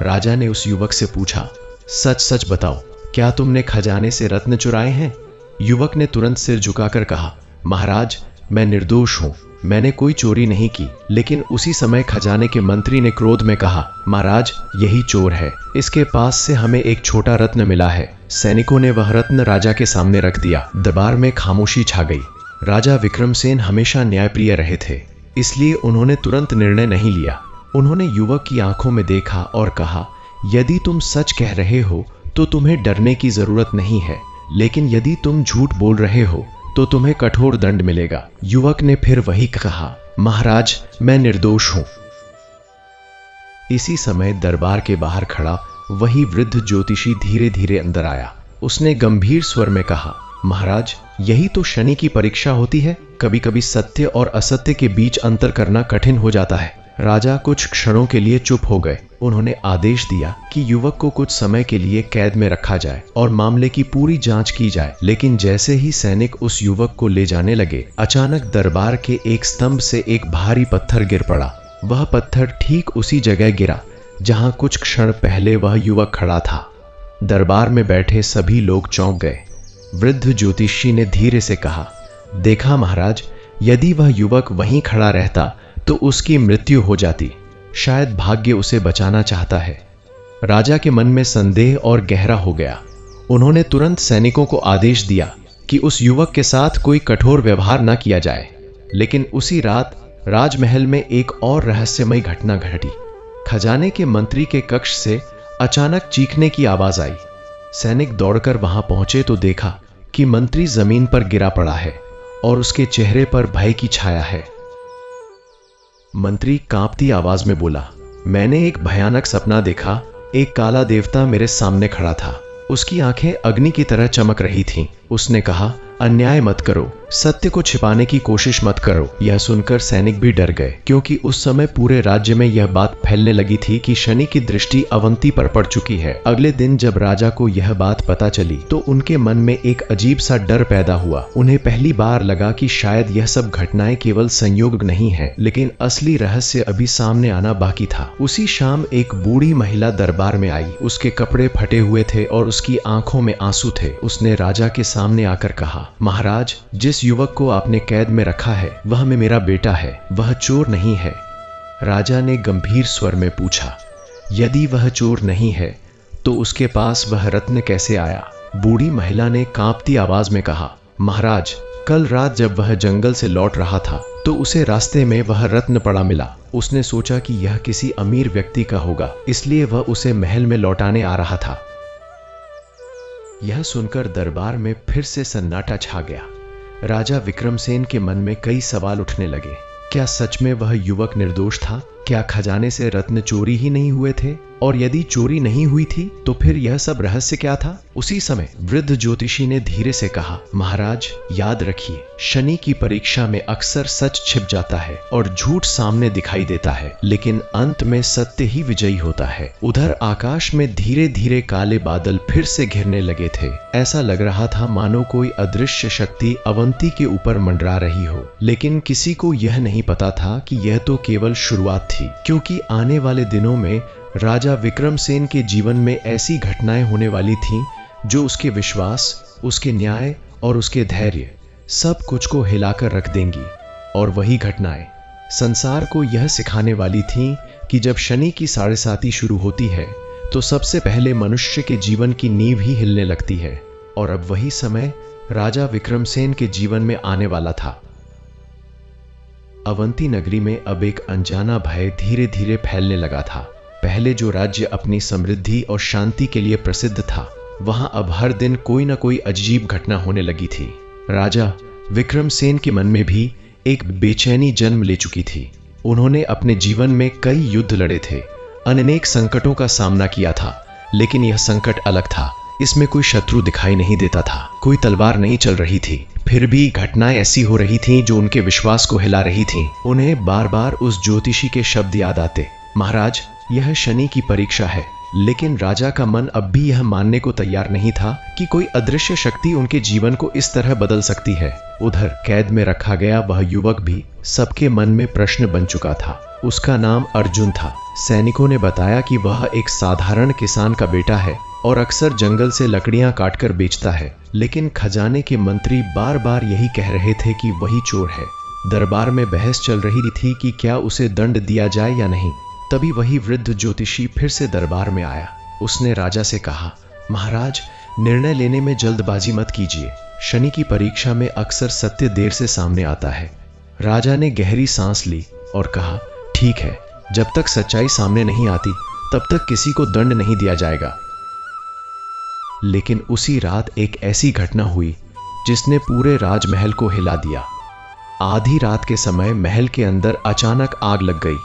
Speaker 1: राजा ने उस युवक से पूछा, सच सच बताओ, क्या तुमने खजाने से रत्न चुराए हैं? युवक ने तुरंत सिर झुकाकर कहा, महाराज, मैं निर्दोष हूं, मैंने कोई चोरी नहीं की। लेकिन उसी समय खजाने के मंत्री ने क्रोध में कहा, महाराज, यही चोर है, इसके पास से हमें एक छोटा रत्न मिला है। सैनिकों ने वह रत्न राजा के सामने रख दिया। दरबार में खामोशी छा गई। राजा विक्रमसेन हमेशा न्यायप्रिय रहे थे, इसलिए उन्होंने तुरंत निर्णय नहीं लिया। उन्होंने युवक की आंखों में देखा और कहा, यदि तुम सच कह रहे हो तो तुम्हें डरने की जरूरत नहीं है, लेकिन यदि तुम झूठ बोल रहे हो तो तुम्हें कठोर दंड मिलेगा। युवक ने फिर वही कहा, महाराज, मैं निर्दोष हूं। इसी समय दरबार के बाहर खड़ा वही वृद्ध ज्योतिषी धीरे धीरे अंदर आया। उसने गंभीर स्वर में कहा, महाराज, यही तो शनि की परीक्षा होती है। कभी कभी सत्य और असत्य के बीच अंतर करना कठिन हो जाता है। राजा कुछ क्षणों के लिए चुप हो गए। उन्होंने आदेश दिया कि युवक को कुछ समय के लिए कैद में रखा जाए और मामले की पूरी जांच की जाए। लेकिन जैसे ही सैनिक उस युवक को ले जाने लगे, अचानक दरबार के एक स्तंभ से एक भारी पत्थर गिर पड़ा। वह पत्थर ठीक उसी जगह गिरा जहां कुछ क्षण पहले वह युवक खड़ा था। दरबार में बैठे सभी लोग चौंक गए। वृद्ध ज्योतिषी ने धीरे से कहा, देखा महाराज, यदि वह युवक वहीं खड़ा रहता तो उसकी मृत्यु हो जाती। शायद भाग्य उसे बचाना चाहता है। राजा के मन में संदेह और गहरा हो गया। उन्होंने तुरंत सैनिकों को आदेश दिया कि उस युवक के साथ कोई कठोर व्यवहार न किया जाए। लेकिन उसी रात राजमहल में एक और रहस्यमयी घटना घटी। खजाने के मंत्री के कक्ष से अचानक चीखने की आवाज आई। सैनिक दौड़कर वहां पहुंचे तो देखा कि मंत्री जमीन पर गिरा पड़ा है और उसके चेहरे पर भय की छाया है। मंत्री कांपती आवाज में बोला, मैंने एक भयानक सपना देखा। एक काला देवता मेरे सामने खड़ा था। उसकी आंखें अग्नि की तरह चमक रही थीं। उसने कहा, अन्याय मत करो, सत्य को छिपाने की कोशिश मत करो। यह सुनकर सैनिक भी डर गए, क्योंकि उस समय पूरे राज्य में यह बात फैलने लगी थी कि शनि की दृष्टि अवंती पर पड़ चुकी है। अगले दिन जब राजा को यह बात पता चली तो उनके मन में एक अजीब सा डर पैदा हुआ। उन्हें पहली बार लगा कि शायद यह सब घटनाएं केवल संयोग नहीं है, लेकिन असली रहस्य अभी सामने आना बाकी था। उसी शाम एक बूढ़ी महिला दरबार में आई। उसके कपड़े फटे हुए थे और उसकी आंखों में आंसू थे। उसने राजा के सामने आकर कहा, महाराज, जिस युवक को आपने कैद में रखा है वह मेरा बेटा है, वह चोर नहीं है। राजा ने गंभीर स्वर में पूछा, यदि वह चोर नहीं है तो उसके पास वह रत्न कैसे आया? बूढ़ी महिला ने कांपती आवाज में कहा, महाराज, कल रात जब वह जंगल से लौट रहा था तो उसे रास्ते में वह रत्न पड़ा मिला। उसने सोचा कि यह किसी अमीर व्यक्ति का होगा, इसलिए वह उसे महल में लौटाने आ रहा था। यह सुनकर दरबार में फिर से सन्नाटा छा गया। राजा विक्रमसेन के मन में कई सवाल उठने लगे। क्या सच में वह युवक निर्दोष था? क्या खजाने से रत्न चोरी ही नहीं हुए थे? और यदि चोरी नहीं हुई थी तो फिर यह सब रहस्य क्या था? उसी समय वृद्ध ज्योतिषी ने धीरे से कहा, महाराज, याद रखिए, शनि की परीक्षा में अक्सर सच छिप जाता है और झूठ सामने दिखाई देता है, लेकिन अंत में सत्य ही विजयी होता है। उधर आकाश में धीरे धीरे काले बादल फिर से घिरने लगे थे। ऐसा लग रहा था मानो कोई अदृश्य शक्ति अवंती के ऊपर मंडरा रही हो, लेकिन किसी को यह नहीं पता था कि यह तो केवल शुरुआत थी, क्योंकि आने वाले दिनों में राजा विक्रमसेन के जीवन में ऐसी घटनाएं होने वाली थीं जो उसके विश्वास, उसके न्याय और उसके धैर्य सब कुछ को हिलाकर रख देंगी। और वही घटनाएं संसार को यह सिखाने वाली थीं कि जब शनि की साढ़ेसाती शुरू होती है तो सबसे पहले मनुष्य के जीवन की नींव ही हिलने लगती है। और अब वही समय राजा विक्रमसेन के जीवन में आने वाला था। अवंती नगरी में अब एक अनजाना भय धीरे धीरे फैलने लगा था। पहले जो राज्य अपनी समृद्धि और शांति के लिए प्रसिद्ध था, वहां अब हर दिन कोई न कोई अजीब घटना होने लगी थी। राजा विक्रमसेन के मन में भी एक बेचैनी जन्म ले चुकी थी। उन्होंने अपने जीवन में कई युद्ध लड़े थे, अनेक संकटों का सामना किया था, लेकिन यह संकट अलग था। इसमें कोई शत्रु दिखाई नहीं देता था, कोई तलवार नहीं चल रही थी, फिर भी घटनाएं ऐसी हो रही थीं जो उनके विश्वास को हिला रही थीं। उन्हें बार बार उस ज्योतिषी के शब्द याद आते, महाराज, यह शनि की परीक्षा है। लेकिन राजा का मन अब भी यह मानने को तैयार नहीं था कि कोई अदृश्य शक्ति उनके जीवन को इस तरह बदल सकती है। उधर कैद में रखा गया वह युवक भी सबके मन में प्रश्न बन चुका था। उसका नाम अर्जुन था। सैनिकों ने बताया कि वह एक साधारण किसान का बेटा है और अक्सर जंगल से लकड़ियां काटकर बेचता है, लेकिन खजाने के मंत्री बार बार यही कह रहे थे कि वही चोर है। दरबार में बहस चल रही थी कि क्या उसे दंड दिया जाए या नहीं। तभी वही वृद्ध ज्योतिषी फिर से दरबार में आया। उसने राजा से कहा, महाराज, निर्णय लेने में जल्दबाजी मत कीजिए। शनि की परीक्षा में अक्सर सत्य देर से सामने आता है। राजा ने गहरी सांस ली और कहा, ठीक है, जब तक सच्चाई सामने नहीं आती तब तक किसी को दंड नहीं दिया जाएगा। लेकिन उसी रात एक ऐसी घटना हुई जिसने पूरे राजमहल को हिला दिया। आधी रात के समय महल के अंदर अचानक आग लग गई।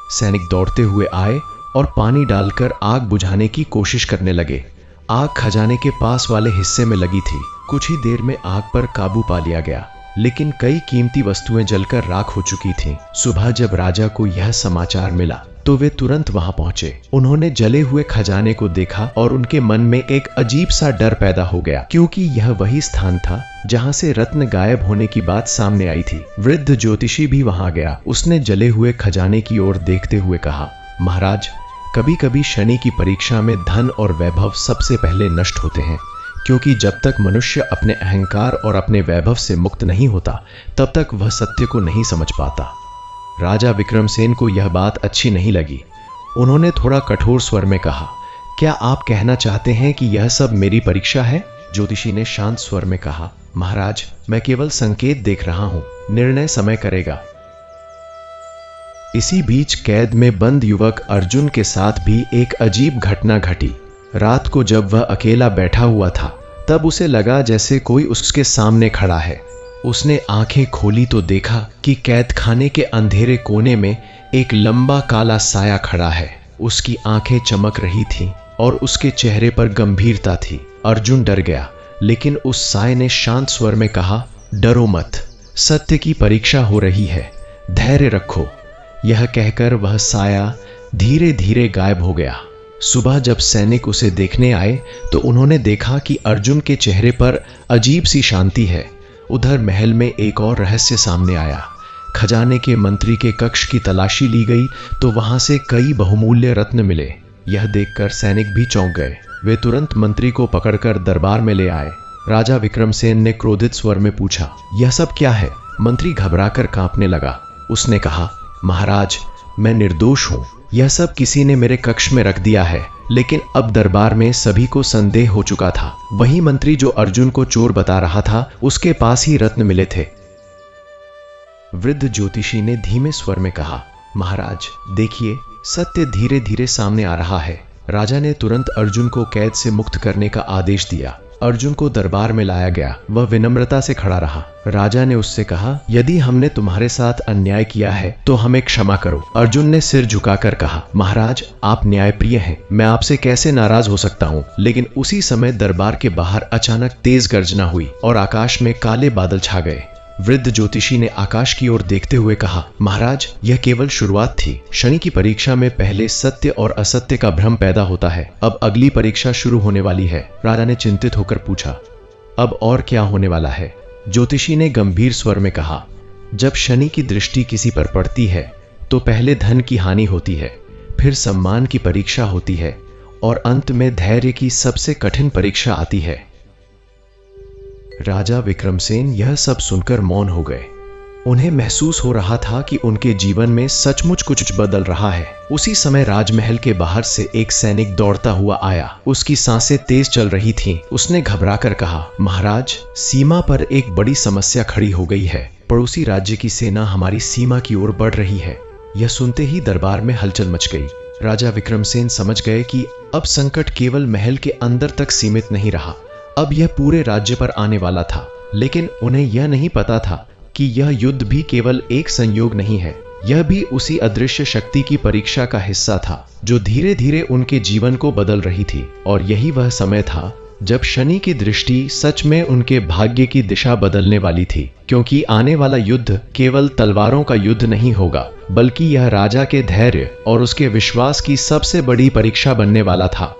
Speaker 1: सैनिक दौड़ते हुए आए और पानी डालकर आग बुझाने की कोशिश करने लगे। आग खजाने के पास वाले हिस्से में लगी थी। कुछ ही देर में आग पर काबू पा लिया गया, लेकिन कई कीमती वस्तुएं जलकर राख हो चुकी थीं। सुबह जब राजा को यह समाचार मिला तो वे तुरंत वहां पहुंचे। उन्होंने जले हुए खजाने को देखा और उनके मन में एक अजीब सा डर पैदा हो गया, क्योंकि यह वही स्थान था जहां से रत्न गायब होने की बात सामने आई थी। वृद्ध ज्योतिषी भी वहां गया। उसने जले हुए खजाने की ओर देखते हुए कहा, महाराज, कभी कभी शनि की परीक्षा में धन और वैभव सबसे पहले नष्ट होते हैं, क्योंकि जब तक मनुष्य अपने अहंकार और अपने वैभव से मुक्त नहीं होता तब तक वह सत्य को नहीं समझ पाता। राजा विक्रमसेन को यह बात अच्छी नहीं लगी। उन्होंने थोड़ा कठोर स्वर में कहा, क्या आप कहना चाहते हैं कि यह सब मेरी परीक्षा है? ज्योतिषी ने शांत स्वर में कहा, महाराज, मैं केवल संकेत देख रहा हूं, निर्णय समय करेगा। इसी बीच कैद में बंद युवक अर्जुन के साथ भी एक अजीब घटना घटी। रात को जब वह अकेला बैठा हुआ था तब उसे लगा जैसे कोई उसके सामने खड़ा है। उसने आंखें खोली तो देखा कि कैद खाने के अंधेरे कोने में एक लंबा काला साया खड़ा है। उसकी आंखें चमक रही थीं और उसके चेहरे पर गंभीरता थी। अर्जुन डर गया, लेकिन उस साये ने शांत स्वर में कहा, डरो मत, सत्य की परीक्षा हो रही है, धैर्य रखो। यह कहकर वह साया धीरे धीरे गायब हो गया। सुबह जब सैनिक उसे देखने आए तो उन्होंने देखा कि अर्जुन के चेहरे पर अजीब सी शांति है। उधर महल में एक और रहस्य सामने आया। खजाने के मंत्री के कक्ष की तलाशी ली गई तो वहां से कई बहुमूल्य रत्न मिले। यह देखकर सैनिक भी चौंक गए। वे तुरंत मंत्री को पकड़कर दरबार में ले आए। राजा विक्रमसेन ने क्रोधित स्वर में पूछा, यह सब क्या है? मंत्री घबराकर कांपने लगा। उसने कहा, महाराज, मैं निर्दोष हूं। यह सब किसी ने मेरे कक्ष में रख दिया है। लेकिन अब दरबार में सभी को संदेह हो चुका था। वही मंत्री जो अर्जुन को चोर बता रहा था, उसके पास ही रत्न मिले थे। वृद्ध ज्योतिषी ने धीमे स्वर में कहा, महाराज देखिए, सत्य धीरे धीरे सामने आ रहा है। राजा ने तुरंत अर्जुन को कैद से मुक्त करने का आदेश दिया। अर्जुन को दरबार में लाया गया। वह विनम्रता से खड़ा रहा। राजा ने उससे कहा, यदि हमने तुम्हारे साथ अन्याय किया है तो हमें क्षमा करो। अर्जुन ने सिर झुकाकर कहा, महाराज आप न्यायप्रिय हैं, मैं आपसे कैसे नाराज हो सकता हूँ। लेकिन उसी समय दरबार के बाहर अचानक तेज गर्जना हुई और आकाश में काले बादल छा गए। वृद्ध ज्योतिषी ने आकाश की ओर देखते हुए कहा, महाराज यह केवल शुरुआत थी। शनि की परीक्षा में पहले सत्य और असत्य का भ्रम पैदा होता है। अब अगली परीक्षा शुरू होने वाली है। राजा ने चिंतित होकर पूछा, अब और क्या होने वाला है? ज्योतिषी ने गंभीर स्वर में कहा, जब शनि की दृष्टि किसी पर पड़ती है तो पहले धन की हानि होती है, फिर सम्मान की परीक्षा होती है और अंत में धैर्य की सबसे कठिन परीक्षा आती है। राजा विक्रमसेन यह सब सुनकर मौन हो गए। उन्हें महसूस हो रहा था कि उनके जीवन में सचमुच कुछ बदल रहा है। उसी समय राजमहल के बाहर से एक सैनिक दौड़ता हुआ आया। उसकी सांसें तेज चल रही थीं। उसने घबराकर कहा, महाराज सीमा पर एक बड़ी समस्या खड़ी हो गई है। पड़ोसी राज्य की सेना हमारी सीमा की ओर बढ़ रही है। यह सुनते ही दरबार में हलचल मच गई। राजा विक्रमसेन समझ गए कि अब संकट केवल महल के अंदर तक सीमित नहीं रहा, अब यह पूरे राज्य पर आने वाला था। लेकिन उन्हें यह नहीं पता था कि यह युद्ध भी केवल एक संयोग नहीं है, यह भी उसी अदृश्य शक्ति की परीक्षा का हिस्सा था जो धीरे धीरे उनके जीवन को बदल रही थी। और यही वह समय था जब शनि की दृष्टि सच में उनके भाग्य की दिशा बदलने वाली थी। क्योंकि आने वाला युद्ध केवल तलवारों का युद्ध नहीं होगा, बल्कि यह राजा के धैर्य और उसके विश्वास की सबसे बड़ी परीक्षा बनने वाला था।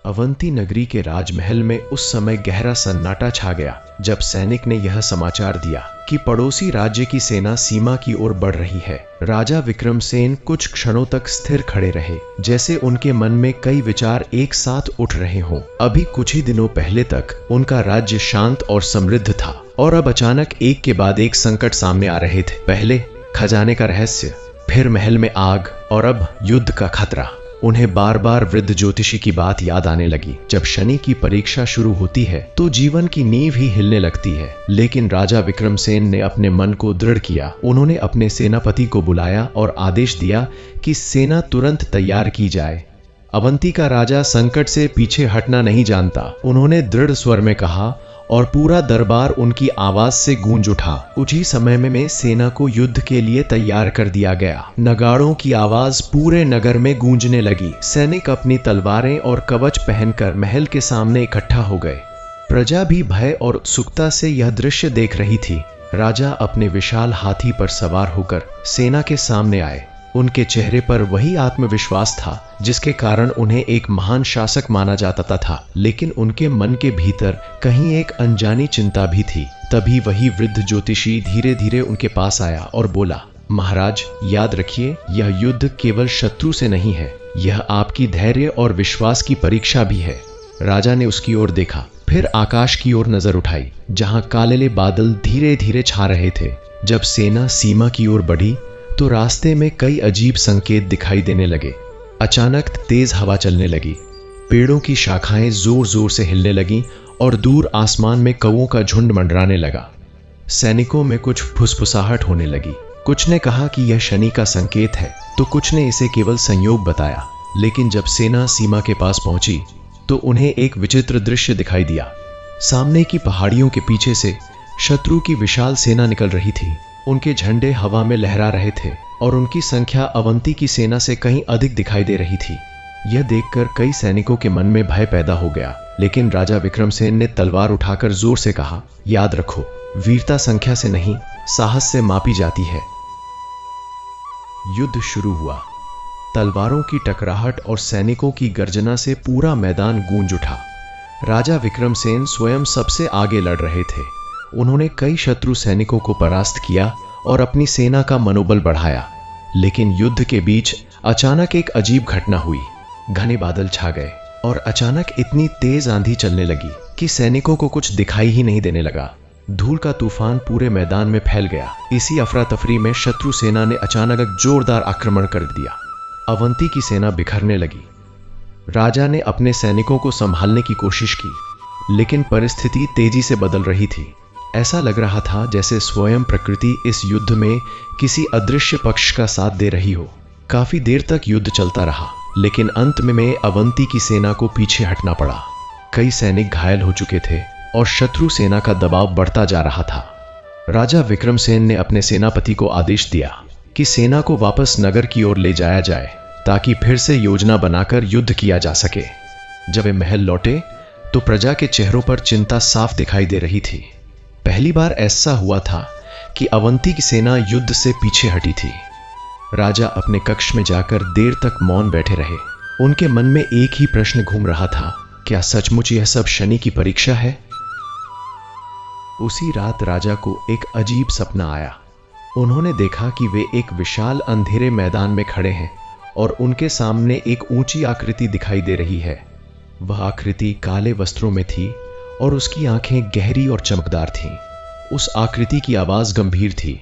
Speaker 1: अवंती नगरी के राजमहल में उस समय गहरा सन्नाटा छा गया जब सैनिक ने यह समाचार दिया कि पड़ोसी राज्य की सेना सीमा की ओर बढ़ रही है। राजा विक्रमसेन कुछ क्षणों तक स्थिर खड़े रहे, जैसे उनके मन में कई विचार एक साथ उठ रहे हों। अभी कुछ ही दिनों पहले तक उनका राज्य शांत और समृद्ध था और अब अचानक एक के बाद एक संकट सामने आ रहे थे। पहले खजाने का रहस्य, फिर महल में आग और अब युद्ध का खतरा। उन्हें बार बार वृद्ध ज्योतिषी की बात याद आने लगी। जब शनि की परीक्षा शुरू होती है तो जीवन की नींव ही हिलने लगती है। लेकिन राजा विक्रमसेन ने अपने मन को दृढ़ किया। उन्होंने अपने सेनापति को बुलाया और आदेश दिया कि सेना तुरंत तैयार की जाए। अवंती का राजा संकट से पीछे हटना नहीं जानता, उन्होंने दृढ़ स्वर में कहा और पूरा दरबार उनकी आवाज से गूंज उठा। कुछ ही समय में सेना को युद्ध के लिए तैयार कर दिया गया। नगाड़ों की आवाज पूरे नगर में गूंजने लगी। सैनिक अपनी तलवारें और कवच पहनकर महल के सामने इकट्ठा हो गए। प्रजा भी भय और उत्सुकता से यह दृश्य देख रही थी। राजा अपने विशाल हाथी पर सवार होकर सेना के सामने आए। उनके चेहरे पर वही आत्मविश्वास था जिसके कारण उन्हें एक महान शासक माना जाता था। लेकिन उनके मन के भीतर कहीं एक अनजानी चिंता भी थी। तभी वही वृद्ध ज्योतिषी धीरे धीरे उनके पास आया और बोला, महाराज याद रखिए, यह युद्ध केवल शत्रु से नहीं है, यह आपकी धैर्य और विश्वास की परीक्षा भी है। राजा ने उसकी ओर देखा, फिर आकाश की ओर नजर उठाई जहां काले बादल धीरे धीरे छा रहे थे। जब सेना सीमा की ओर बढ़ी तो रास्ते में कई अजीब संकेत दिखाई देने लगे। अचानक तेज हवा चलने लगी, पेड़ों की शाखाएं जोर जोर से हिलने लगीं और दूर आसमान में कौओं का झुंड मंडराने लगा। सैनिकों में कुछ फुसफुसाहट होने लगी। कुछ ने कहा कि यह शनि का संकेत है, तो कुछ ने इसे केवल संयोग बताया। लेकिन जब सेना सीमा के पास पहुंची तो उन्हें एक विचित्र दृश्य दिखाई दिया। सामने की पहाड़ियों के पीछे से शत्रु की विशाल सेना निकल रही थी। उनके झंडे हवा में लहरा रहे थे और उनकी संख्या अवंती की सेना से कहीं अधिक दिखाई दे रही थी। यह देखकर कई सैनिकों के मन में भय पैदा हो गया। लेकिन राजा विक्रमसेन ने तलवार उठाकर जोर से कहा, याद रखो, वीरता संख्या से नहीं, साहस से मापी जाती है। युद्ध शुरू हुआ। तलवारों की टकराहट और सैनिकों की गर्जना से पूरा मैदान गूंज उठा। राजा विक्रमसेन स्वयं सबसे आगे लड़ रहे थे। उन्होंने कई शत्रु सैनिकों को परास्त किया और अपनी सेना का मनोबल बढ़ाया। लेकिन युद्ध के बीच अचानक एक अजीब घटना हुई। घने बादल छा गए और अचानक इतनी तेज आंधी चलने लगी कि सैनिकों को कुछ दिखाई ही नहीं देने लगा। धूल का तूफान पूरे मैदान में फैल गया। इसी अफरा तफरी में शत्रु सेना ने अचानक जोरदार आक्रमण कर दिया। अवंती की सेना बिखरने लगी। राजा ने अपने सैनिकों को संभालने की कोशिश की, लेकिन परिस्थिति तेजी से बदल रही थी। ऐसा लग रहा था जैसे स्वयं प्रकृति इस युद्ध में किसी अदृश्य पक्ष का साथ दे रही हो। काफी देर तक युद्ध चलता रहा, लेकिन अंत में अवंती की सेना को पीछे हटना पड़ा। कई सैनिक घायल हो चुके थे और शत्रु सेना का दबाव बढ़ता जा रहा था। राजा विक्रमसेन ने अपने सेनापति को आदेश दिया कि सेना को वापस नगर की ओर ले जाया जाए, ताकि फिर से योजना बनाकर युद्ध किया जा सके। जब वे महल लौटे तो प्रजा के चेहरों पर चिंता साफ दिखाई दे रही थी। पहली बार ऐसा हुआ था कि अवंती की सेना युद्ध से पीछे हटी थी। राजा अपने कक्ष में जाकर देर तक मौन बैठे रहे। उनके मन में एक ही प्रश्न घूम रहा था, क्या सचमुच यह सब शनि की परीक्षा है? उसी रात राजा को एक अजीब सपना आया। उन्होंने देखा कि वे एक विशाल अंधेरे मैदान में खड़े हैं और उनके सामने एक ऊंची आकृति दिखाई दे रही है। वह आकृति काले वस्त्रों में थी और उसकी आंखें गहरी और चमकदार थीं। उस आकृति की आवाज गंभीर थी।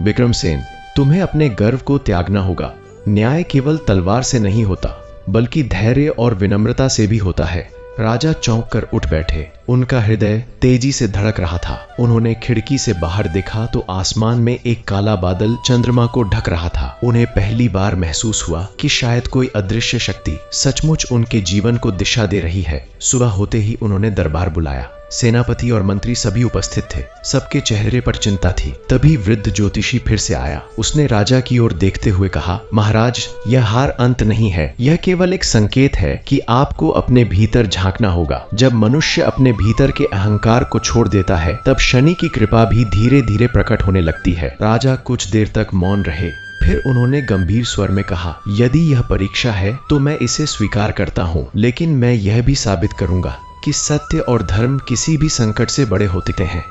Speaker 1: विक्रमसेन, तुम्हें अपने गर्व को त्यागना होगा। न्याय केवल तलवार से नहीं होता, बल्कि धैर्य और विनम्रता से भी होता है। राजा चौंक कर उठ बैठे। उनका हृदय तेजी से धड़क रहा था। उन्होंने खिड़की से बाहर देखा तो आसमान में एक काला बादल चंद्रमा को ढक रहा था। उन्हें पहली बार महसूस हुआ कि शायद कोई अदृश्य शक्ति सचमुच उनके जीवन को दिशा दे रही है। सुबह होते ही उन्होंने दरबार बुलाया। सेनापति और मंत्री सभी उपस्थित थे। सबके चेहरे पर चिंता थी। तभी वृद्ध ज्योतिषी फिर से आया। उसने राजा की ओर देखते हुए कहा, महाराज, यह हार अंत नहीं है। यह केवल एक संकेत है कि आपको अपने भीतर झांकना होगा। जब मनुष्य अपने भीतर के अहंकार को छोड़ देता है, तब शनि की कृपा भी धीरे धीरे प्रकट होने लगती है। राजा कुछ देर तक मौन रहे। फिर उन्होंने गंभीर स्वर में कहा, यदि यह परीक्षा है तो मैं इसे स्वीकार करता हूँ, लेकिन मैं यह भी साबित करूंगा कि सत्य और धर्म किसी भी संकट से बड़े होते हैं।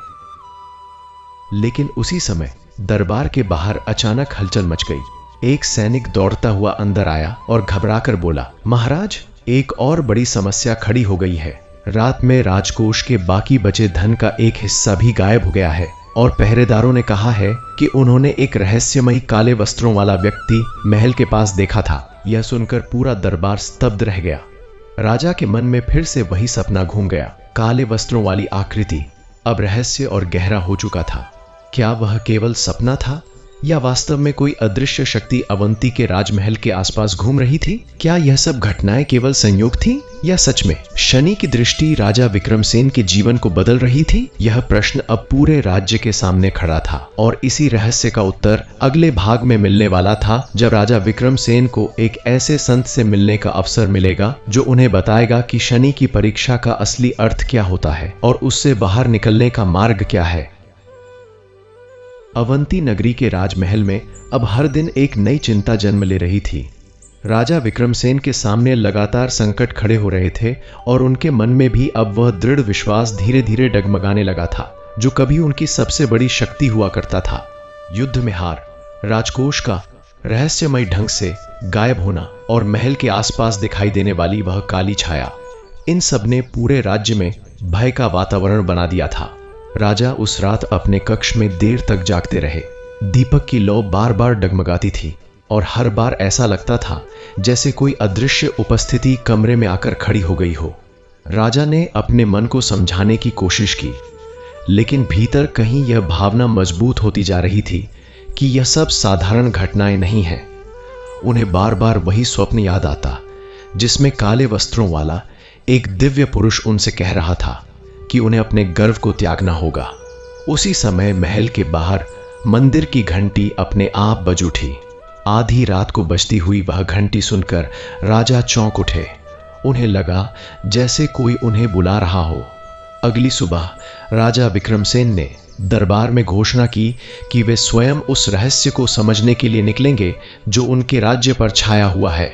Speaker 1: लेकिन उसी समय दरबार के बाहर अचानक हलचल मच गई। एक सैनिक दौड़ता हुआ अंदर आया और घबराकर बोला, महाराज, एक और बड़ी समस्या खड़ी हो गई है। रात में राजकोष के बाकी बचे धन का एक हिस्सा भी गायब हो गया है और पहरेदारों ने कहा है कि उन्होंने एक रहस्यमयी काले वस्त्रों वाला व्यक्ति महल के पास देखा था। यह सुनकर पूरा दरबार स्तब्ध रह गया। राजा के मन में फिर से वही सपना घूम गया। काले वस्त्रों वाली आकृति अब रहस्य और गहरा हो चुका था। क्या वह केवल सपना था या वास्तव में कोई अदृश्य शक्ति अवंती के राजमहल के आसपास घूम रही थी? क्या यह सब घटनाएं केवल संयोग थीं या सच में शनि की दृष्टि राजा विक्रमसेन के जीवन को बदल रही थी? यह प्रश्न अब पूरे राज्य के सामने खड़ा था और इसी रहस्य का उत्तर अगले भाग में मिलने वाला था, जब राजा विक्रमसेन को एक ऐसे संत से मिलने का अवसर मिलेगा जो उन्हें बताएगा कि शनि की परीक्षा का असली अर्थ क्या होता है और उससे बाहर निकलने का मार्ग क्या है। अवंती नगरी के राजमहल में अब हर दिन एक नई चिंता जन्म ले रही थी। राजा विक्रमसेन के सामने लगातार संकट खड़े हो रहे थे और उनके मन में भी अब वह दृढ़ विश्वास धीरे धीरे डगमगाने लगा था जो कभी उनकी सबसे बड़ी शक्ति हुआ करता था। युद्ध में हार, राजकोष का रहस्यमय ढंग से गायब होना और महल के आसपास दिखाई देने वाली वह काली छाया, इन सब ने पूरे राज्य में भय का वातावरण बना दिया था। राजा उस रात अपने कक्ष में देर तक जागते रहे। दीपक की लौ बार बार डगमगाती थी और हर बार ऐसा लगता था जैसे कोई अदृश्य उपस्थिति कमरे में आकर खड़ी हो गई हो। राजा ने अपने मन को समझाने की कोशिश की, लेकिन भीतर कहीं यह भावना मजबूत होती जा रही थी कि यह सब साधारण घटनाएं नहीं हैं। उन्हें बार बार वही स्वप्न याद आता जिसमें काले वस्त्रों वाला एक दिव्य पुरुष उनसे कह रहा था कि उन्हें अपने गर्व को त्यागना होगा। उसी समय महल के बाहर मंदिर की घंटी अपने आप बज उठी। आधी रात को बजती हुई वह घंटी सुनकर राजा चौंक उठे। उन्हें लगा जैसे कोई उन्हें बुला रहा हो। अगली सुबह राजा विक्रमसेन ने दरबार में घोषणा की कि वे स्वयं उस रहस्य को समझने के लिए निकलेंगे जो उनके राज्य पर छाया हुआ है।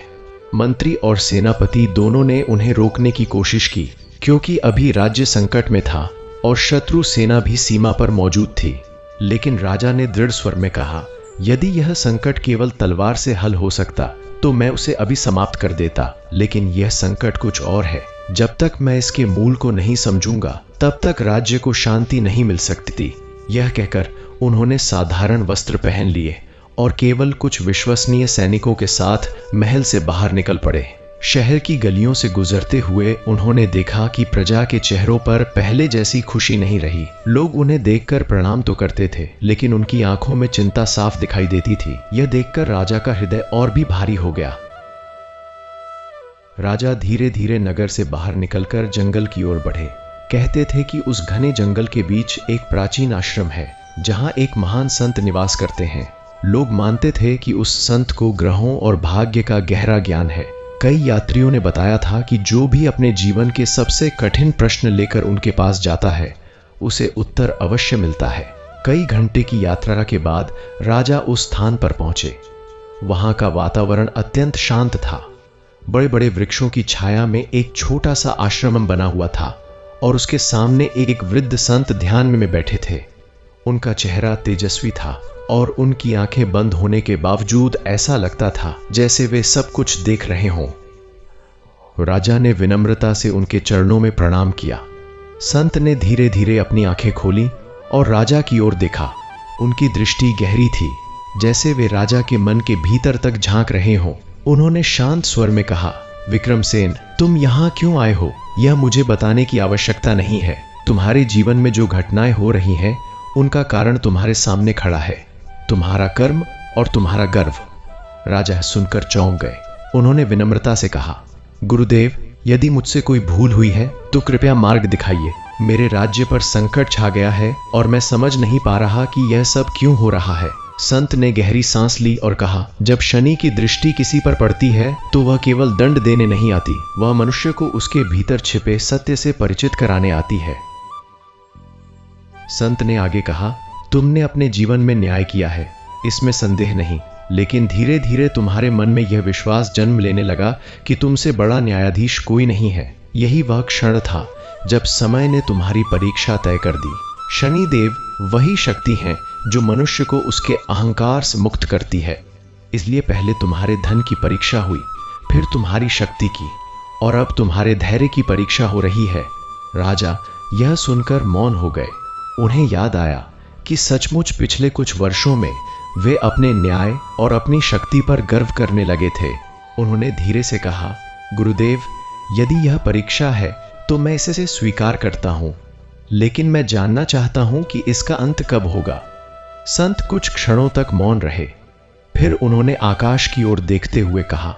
Speaker 1: मंत्री और सेनापति दोनों ने उन्हें रोकने की कोशिश की, क्योंकि अभी राज्य संकट में था और शत्रु सेना भी सीमा पर मौजूद थी। लेकिन राजा ने दृढ़ स्वर में कहा, यदि यह संकट केवल तलवार से हल हो सकता तो मैं उसे अभी समाप्त कर देता, लेकिन यह संकट कुछ और है। जब तक मैं इसके मूल को नहीं समझूंगा तब तक राज्य को शांति नहीं मिल सकती। यह कहकर उन्होंने साधारण वस्त्र पहन लिए और केवल कुछ विश्वसनीय सैनिकों के साथ महल से बाहर निकल पड़े। शहर की गलियों से गुजरते हुए उन्होंने देखा कि प्रजा के चेहरों पर पहले जैसी खुशी नहीं रही। लोग उन्हें देखकर प्रणाम तो करते थे, लेकिन उनकी आंखों में चिंता साफ दिखाई देती थी। यह देखकर राजा का हृदय और भी भारी हो गया। राजा धीरे धीरे नगर से बाहर निकलकर जंगल की ओर बढ़े। कहते थे कि उस घने जंगल के बीच एक प्राचीन आश्रम है, जहां एक महान संत निवास करते हैं। लोग मानते थे कि उस संत को ग्रहों और भाग्य का गहरा ज्ञान है। कई यात्रियों ने बताया था कि जो भी अपने जीवन के सबसे कठिन प्रश्न लेकर उनके पास जाता है, उसे उत्तर अवश्य मिलता है। कई घंटे की यात्रा के बाद राजा उस स्थान पर पहुंचे। वहां का वातावरण अत्यंत शांत था। बड़े बड़े वृक्षों की छाया में एक छोटा सा आश्रम बना हुआ था और उसके सामने एक वृद्ध संत ध्यान में बैठे थे। उनका चेहरा तेजस्वी था और उनकी आंखें बंद होने के बावजूद ऐसा लगता था जैसे वे सब कुछ देख रहे हों। राजा ने विनम्रता से उनके चरणों में प्रणाम किया। संत ने धीरे धीरे अपनी आंखें खोली और राजा की ओर देखा। उनकी दृष्टि गहरी थी, जैसे वे राजा के मन के भीतर तक झांक रहे हों। उन्होंने शांत स्वर में कहा, विक्रमसेन, तुम यहाँ क्यों आए हो? यह मुझे बताने की आवश्यकता नहीं है। तुम्हारे जीवन में जो घटनाएं हो रही हैं, उनका कारण तुम्हारे सामने खड़ा है, तुम्हारा कर्म और तुम्हारा गर्व। राजा सुनकर चौंक गए। उन्होंने विनम्रता से कहा, गुरुदेव, यदि मुझसे कोई भूल हुई है तो कृपया मार्ग दिखाइए। मेरे राज्य पर संकट छा गया है और मैं समझ नहीं पा रहा कि यह सब क्यों हो रहा है। संत ने गहरी सांस ली और कहा, जब शनि की दृष्टि किसी पर पड़ती है तो वह केवल दंड देने नहीं आती, वह मनुष्य को उसके भीतर छिपे सत्य से परिचित कराने आती है। संत ने आगे कहा, तुमने अपने जीवन में न्याय किया है, इसमें संदेह नहीं, लेकिन धीरे धीरे तुम्हारे मन में यह विश्वास जन्म लेने लगा कि तुमसे बड़ा न्यायाधीश कोई नहीं है। यही वह क्षण था जब समय ने तुम्हारी परीक्षा तय कर दी। शनिदेव वही शक्ति है जो मनुष्य को उसके अहंकार से मुक्त करती है। इसलिए पहले तुम्हारे धन की परीक्षा हुई, फिर तुम्हारी शक्ति की, और अब तुम्हारे धैर्य की परीक्षा हो रही है। राजा यह सुनकर मौन हो गए। उन्हें याद आया कि सचमुच पिछले कुछ वर्षों में वे अपने न्याय और अपनी शक्ति पर गर्व करने लगे थे। उन्होंने धीरे से कहा, गुरुदेव, यदि यह परीक्षा है तो मैं इसे स्वीकार करता हूं, लेकिन मैं जानना चाहता हूं कि इसका अंत कब होगा। संत कुछ क्षणों तक मौन रहे। फिर उन्होंने आकाश की ओर देखते हुए कहा,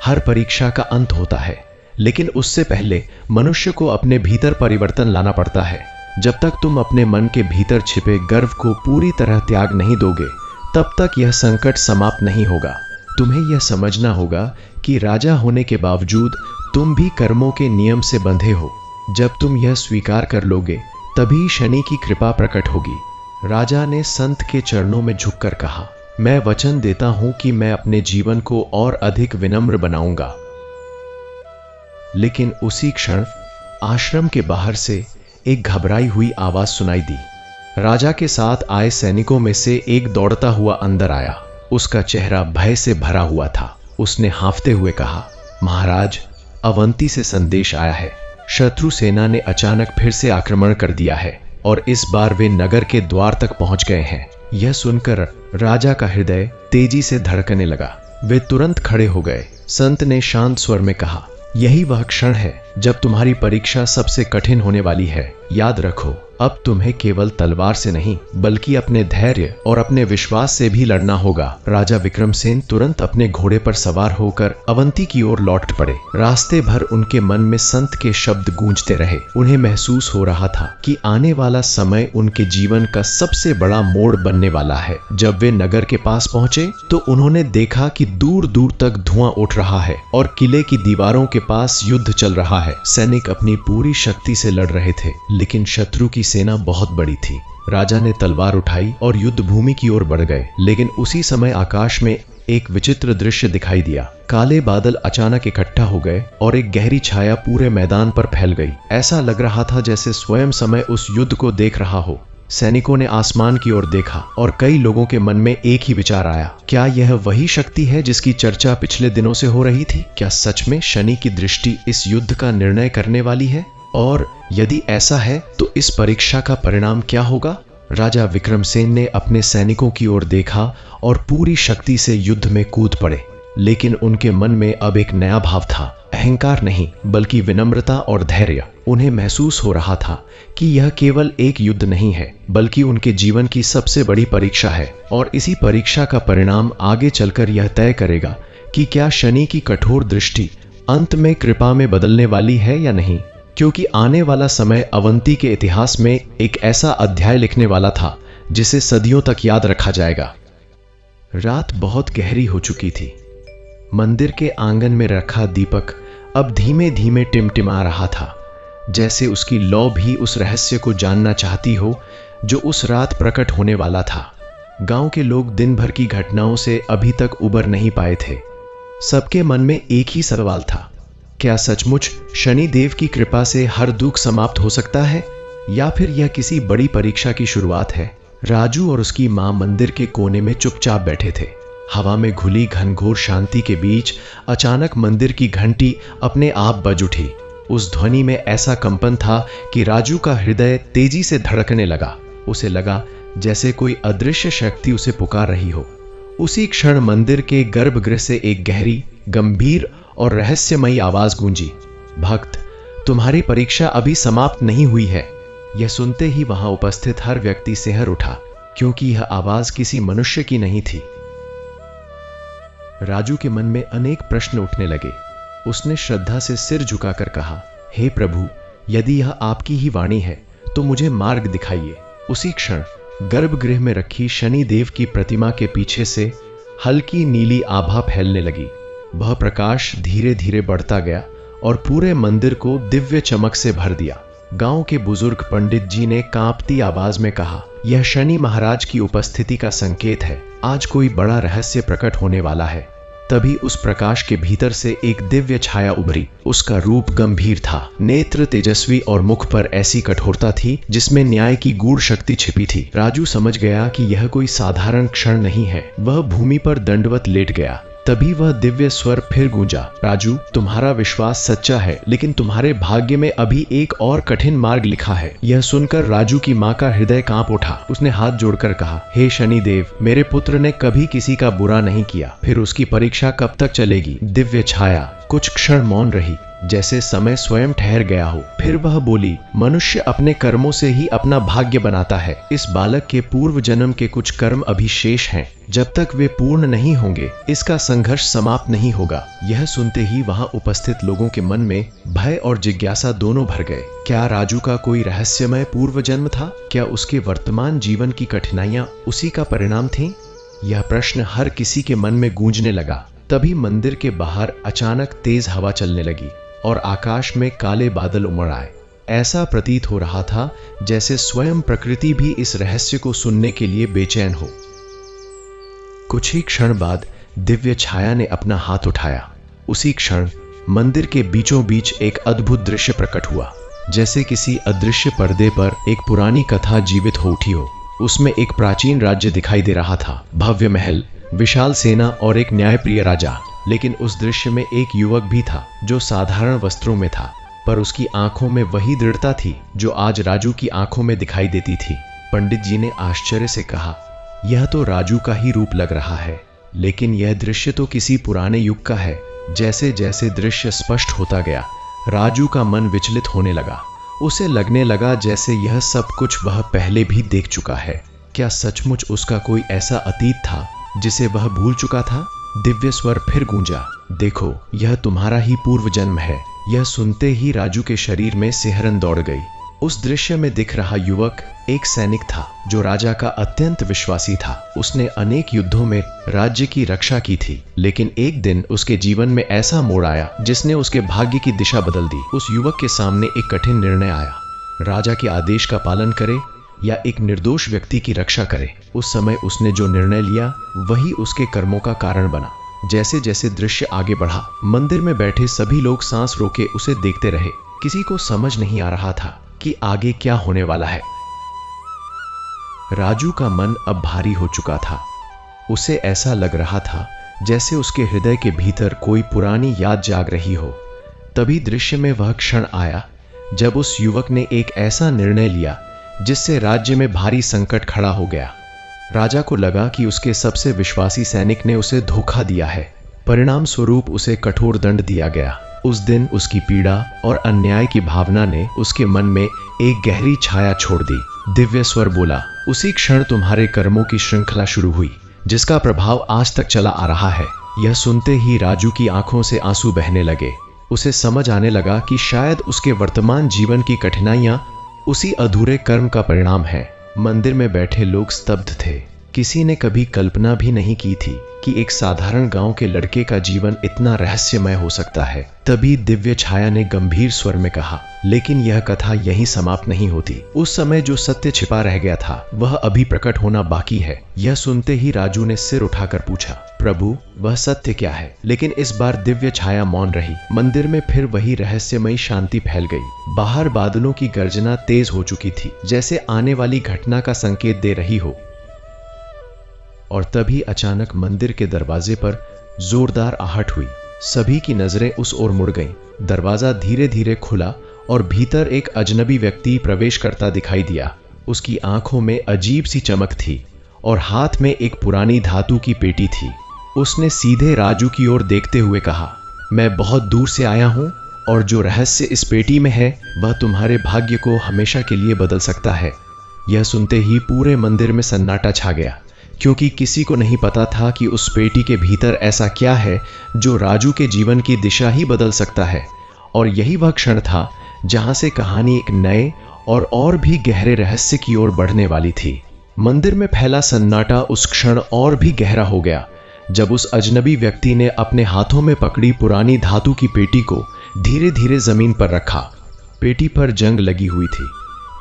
Speaker 1: हर परीक्षा का अंत होता है, लेकिन उससे पहले मनुष्य को अपने भीतर परिवर्तन लाना पड़ता है। जब तक तुम अपने मन के भीतर छिपे गर्व को पूरी तरह त्याग नहीं दोगे, तब तक यह संकट समाप्त नहीं होगा। तुम्हें यह समझना होगा कि राजा होने के बावजूद तुम भी कर्मों के नियम से बंधे हो। जब तुम यह स्वीकार कर लोगे, तभी शनि की कृपा प्रकट होगी। राजा ने संत के चरणों में झुककर कहा, मैं वचन देता हूं कि मैं अपने जीवन को और अधिक विनम्र बनाऊंगा। लेकिन उसी क्षण आश्रम के बाहर से एक घबराई हुई आवाज सुनाई दी। राजा के साथ आए सैनिकों में से एक दौड़ता हुआ अंदर आया। उसका चेहरा भय से भरा हुआ था। उसने हांफते हुए कहा, महाराज, अवंती से संदेश आया है। शत्रु सेना ने अचानक फिर से आक्रमण कर दिया है और इस बार वे नगर के द्वार तक पहुंच गए हैं। यह सुनकर राजा का हृदय तेजी से धड़कने लगा। वे तुरंत खड़े हो गए। संत ने शांत स्वर में कहा, यही वह क्षण है जब तुम्हारी परीक्षा सबसे कठिन होने वाली है। याद रखो, अब तुम्हें केवल तलवार से नहीं, बल्कि अपने धैर्य और अपने विश्वास से भी लड़ना होगा। राजा विक्रमसेन तुरंत अपने घोड़े पर सवार होकर अवंती की ओर लौट पड़े। रास्ते भर उनके मन में संत के शब्द गूंजते रहे। उन्हें महसूस हो रहा था कि आने वाला समय उनके जीवन का सबसे बड़ा मोड़ बनने वाला है। जब वे नगर के पास पहुंचे तो उन्होंने देखा कि दूर दूर तक धुआं उठ रहा है और किले की दीवारों के पास युद्ध चल रहा है। सैनिक अपनी पूरी शक्ति से लड़ रहे थे, लेकिन शत्रु की सेना बहुत बड़ी थी। राजा ने तलवार उठाई और युद्ध भूमि की ओर बढ़ गए। लेकिन उसी समय आकाश में एक विचित्र दृश्य दिखाई दिया। काले बादल अचानक इकट्ठा हो गए और एक गहरी छाया पूरे मैदान पर फैल गई। ऐसा लग रहा था जैसे स्वयं समय उस युद्ध को देख रहा हो। सैनिकों ने आसमान की ओर देखा और कई लोगों के मन में एक ही विचार आया, क्या यह वही शक्ति है जिसकी चर्चा पिछले दिनों से हो रही थी? क्या सच में शनि की दृष्टि इस युद्ध का निर्णय करने वाली है? और यदि ऐसा है तो इस परीक्षा का परिणाम क्या होगा? राजा विक्रमसेन ने अपने सैनिकों की ओर देखा और पूरी शक्ति से युद्ध में कूद पड़े, लेकिन उनके मन में अब एक नया भाव था। अहंकार नहीं, बल्कि विनम्रता और धैर्य। उन्हें महसूस हो रहा था कि यह केवल एक युद्ध नहीं है, बल्कि उनके जीवन की सबसे बड़ी परीक्षा है, और इसी परीक्षा का परिणाम आगे चलकर यह तय करेगा कि क्या शनि की कठोर दृष्टि अंत में कृपा में बदलने वाली है या नहीं। क्योंकि आने वाला समय अवंती के इतिहास में एक ऐसा अध्याय लिखने वाला था जिसे सदियों तक याद रखा जाएगा। रात बहुत गहरी हो चुकी थी। मंदिर के आंगन में रखा दीपक अब धीमे धीमे टिमटिमा रहा था, जैसे उसकी लौ भी उस रहस्य को जानना चाहती हो जो उस रात प्रकट होने वाला था। गांव के लोग दिन भर की घटनाओं से अभी तक उबर नहीं पाए थे। सबके मन में एक ही सवाल था, क्या सचमुच शनि देव की कृपा से हर दुख समाप्त हो सकता है, या फिर यह किसी बड़ी परीक्षा की शुरुआत है। राजू और उसकी मां मंदिर के कोने में चुपचाप बैठे थे। हवा में घुली घनघोर शांति के बीच अचानक मंदिर की घंटी अपने आप बज उठी। उस ध्वनि में ऐसा कंपन था कि राजू का हृदय तेजी से धड़कने लगा। उसे लगा जैसे कोई अदृश्य शक्ति उसे पुकार रही हो। उसी क्षण मंदिर के गर्भगृह से एक गहरी, गंभीर और रहस्यमयी आवाज गूंजी, भक्त, तुम्हारी परीक्षा अभी समाप्त नहीं हुई है। यह सुनते ही वहां उपस्थित हर व्यक्ति सिहर उठा, क्योंकि यह आवाज किसी मनुष्य की नहीं थी। राजू के मन में अनेक प्रश्न उठने लगे। उसने श्रद्धा से सिर झुकाकर कहा, हे प्रभु, यदि यह आपकी ही वाणी है तो मुझे मार्ग दिखाइए। उसी क्षण गर्भगृह में रखी शनि देव की प्रतिमा के पीछे से हल्की नीली आभा फैलने लगी। वह प्रकाश धीरे धीरे बढ़ता गया और पूरे मंदिर को दिव्य चमक से भर दिया। गांव के बुजुर्ग पंडित जी ने कांपती आवाज में कहा, यह शनि महाराज की उपस्थिति का संकेत है। आज कोई बड़ा रहस्य प्रकट होने वाला है। तभी उस प्रकाश के भीतर से एक दिव्य छाया उभरी। उसका रूप गंभीर था, नेत्र तेजस्वी और मुख पर ऐसी कठोरता थी जिसमें न्याय की गूढ़ शक्ति छिपी थी। राजू समझ गया कि यह कोई साधारण क्षण नहीं है। वह भूमि पर दंडवत लेट गया। तभी वह दिव्य स्वर फिर गूंजा, राजू, तुम्हारा विश्वास सच्चा है, लेकिन तुम्हारे भाग्य में अभी एक और कठिन मार्ग लिखा है। यह सुनकर राजू की मां का हृदय कांप उठा। उसने हाथ जोड़कर कहा, हे शनि देव, मेरे पुत्र ने कभी किसी का बुरा नहीं किया, फिर उसकी परीक्षा कब तक चलेगी। दिव्य छाया कुछ क्षण मौन रही, जैसे समय स्वयं ठहर गया हो। फिर वह बोली, मनुष्य अपने कर्मों से ही अपना भाग्य बनाता है। इस बालक के पूर्व जन्म के कुछ कर्म अभी शेष हैं। जब तक वे पूर्ण नहीं होंगे, इसका संघर्ष समाप्त नहीं होगा। यह सुनते ही वहां उपस्थित लोगों के मन में भय और जिज्ञासा दोनों भर गए। क्या राजू का कोई रहस्यमय पूर्व जन्म था? क्या उसके वर्तमान जीवन की कठिनाइयां उसी का परिणाम थीं? यह प्रश्न हर किसी के मन में गूंजने लगा। तभी मंदिर के बाहर अचानक तेज हवा चलने लगी और आकाश में काले बादल उमड़ आए। ऐसा प्रतीत हो रहा था जैसे स्वयं प्रकृति भी इस रहस्य को सुनने के लिए बेचैन हो। कुछ ही क्षण बाद दिव्य छाया ने अपना हाथ उठाया। उसी क्षण मंदिर के बीचों बीच एक अद्भुत दृश्य प्रकट हुआ, जैसे किसी अदृश्य पर्दे पर एक पुरानी कथा जीवित हो उठी हो। उसमें एक प्राचीन राज्य दिखाई दे रहा था, भव्य महल, विशाल सेना और एक न्यायप्रिय राजा। लेकिन उस दृश्य में एक युवक भी था जो साधारण वस्त्रों में था, पर उसकी आंखों में वही दृढ़ता थी जो आज राजू की आंखों में दिखाई देती थी। पंडित जी ने आश्चर्य से कहा, यह तो राजू का ही रूप लग रहा है, लेकिन यह दृश्य तो किसी पुराने युग का है। जैसे जैसे दृश्य स्पष्ट होता गया, राजू का मन विचलित होने लगा। उसे लगने लगा जैसे यह सब कुछ वह पहले भी देख चुका है। क्या सचमुच उसका कोई ऐसा अतीत था जिसे वह भूल चुका था? दिव्य स्वर फिर गूंजा, देखो, यह तुम्हारा ही पूर्व जन्म है। यह सुनते ही राजू के शरीर में सिहरन दौड़ गई। उस दृश्य में दिख रहा युवक एक सैनिक था जो राजा का अत्यंत विश्वासी था। उसने अनेक युद्धों में राज्य की रक्षा की थी, लेकिन एक दिन उसके जीवन में ऐसा मोड़ आया जिसने उसके भाग्य की दिशा बदल दी। उस युवक के सामने एक कठिन निर्णय आया, राजा के आदेश का पालन करे या एक निर्दोष व्यक्ति की रक्षा करे। उस समय उसने जो निर्णय लिया वही उसके कर्मों का कारण बना। जैसे जैसे दृश्य आगे बढ़ा, मंदिर में बैठे सभी लोग सांस रोके उसे देखते रहे। किसी को समझ नहीं आ रहा था कि आगे क्या होने वाला है। राजू का मन अब भारी हो चुका था। उसे ऐसा लग रहा था जैसे उसके हृदय के भीतर कोई पुरानी याद जाग रही हो। तभी दृश्य में वह क्षण आया जब उस युवक ने एक ऐसा निर्णय लिया जिससे राज्य में भारी संकट खड़ा हो गया। राजा को लगा कि उसके सबसे विश्वासी सैनिक ने उसे धोखा दिया है। परिणाम स्वरूप उसे कठोर दंड दिया गया। उस दिन उसकी पीड़ा और अन्याय की भावना ने उसके मन में एक गहरी छाया छोड़ दी। दिव्य स्वर बोला, उसी क्षण तुम्हारे कर्मों की श्रृंखला शुरू हुई, जिसका प्रभाव आज तक चला आ रहा है। यह सुनते ही राजू की आंखों से आंसू बहने लगे। उसे समझ आने लगा कि शायद उसके वर्तमान जीवन की कठिनाइयां उसी अधूरे कर्म का परिणाम है। मंदिर में बैठे लोग स्तब्ध थे। किसी ने कभी कल्पना भी नहीं की थी कि एक साधारण गांव के लड़के का जीवन इतना रहस्यमय हो सकता है। तभी दिव्य छाया ने गंभीर स्वर में कहा, लेकिन यह कथा यहीं समाप्त नहीं होती। उस समय जो सत्य छिपा रह गया था वह अभी प्रकट होना बाकी है। यह सुनते ही राजू ने सिर उठाकर पूछा, प्रभु वह सत्य क्या है? लेकिन इस बार दिव्य छाया मौन रही। मंदिर में फिर वही रहस्यमयी शांति फैल गई। बाहर बादलों की गर्जना तेज हो चुकी थी, जैसे आने वाली घटना का संकेत दे रही हो। और तभी अचानक मंदिर के दरवाजे पर जोरदार आहट हुई। सभी की नजरें उस ओर मुड़ गईं। दरवाजा धीरे धीरे खुला और भीतर एक अजनबी व्यक्ति प्रवेश करता दिखाई दिया। उसकी आंखों में अजीब सी चमक थी और हाथ में एक पुरानी धातु की पेटी थी। उसने सीधे राजू की ओर देखते हुए कहा, मैं बहुत दूर से आया हूं और जो रहस्य इस पेटी में है वह तुम्हारे भाग्य को हमेशा के लिए बदल सकता है। यह सुनते ही पूरे मंदिर में सन्नाटा छा गया, क्योंकि किसी को नहीं पता था कि उस पेटी के भीतर ऐसा क्या है जो राजू के जीवन की दिशा ही बदल सकता है। और यही वह क्षण था जहां से कहानी एक नए और भी गहरे रहस्य की ओर बढ़ने वाली थी। मंदिर में फैला सन्नाटा उस क्षण और भी गहरा हो गया जब उस अजनबी व्यक्ति ने अपने हाथों में पकड़ी पुरानी धातु की पेटी को धीरे धीरे जमीन पर रखा। पेटी पर जंग लगी हुई थी,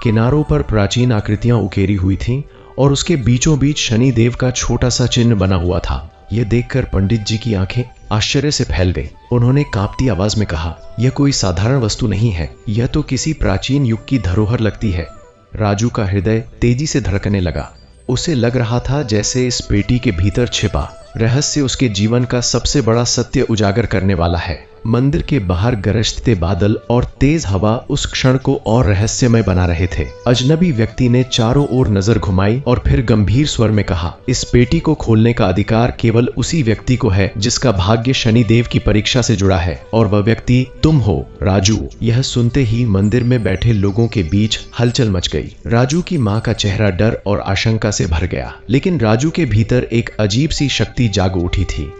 Speaker 1: किनारों पर प्राचीन आकृतियां उकेरी हुई थीं और उसके बीचों बीच शनि देव का छोटा सा चिन्ह बना हुआ था। यह देखकर पंडित जी की आंखें आश्चर्य से फैल गई। उन्होंने कांपती आवाज में कहा, यह कोई साधारण वस्तु नहीं है, यह तो किसी प्राचीन युग की धरोहर लगती है। राजू का हृदय तेजी से धड़कने लगा। उसे लग रहा था जैसे इस पेटी के भीतर छिपा रहस्य उसके जीवन का सबसे बड़ा सत्य उजागर करने वाला है। मंदिर के बाहर गरजते बादल और तेज हवा उस क्षण को और रहस्यमय बना रहे थे। अजनबी व्यक्ति ने चारों ओर नजर घुमाई और फिर गंभीर स्वर में कहा, इस पेटी को खोलने का अधिकार केवल उसी व्यक्ति को है जिसका भाग्य शनि देव की परीक्षा से जुड़ा है, और वह व्यक्ति तुम हो, राजू। यह सुनते ही मंदिर में बैठे लोगों के बीच हलचल मच गई। राजू की मां का चेहरा डर और आशंका से भर गया, लेकिन राजू के भीतर एक अजीब सी शक्ति जाग उठी थी।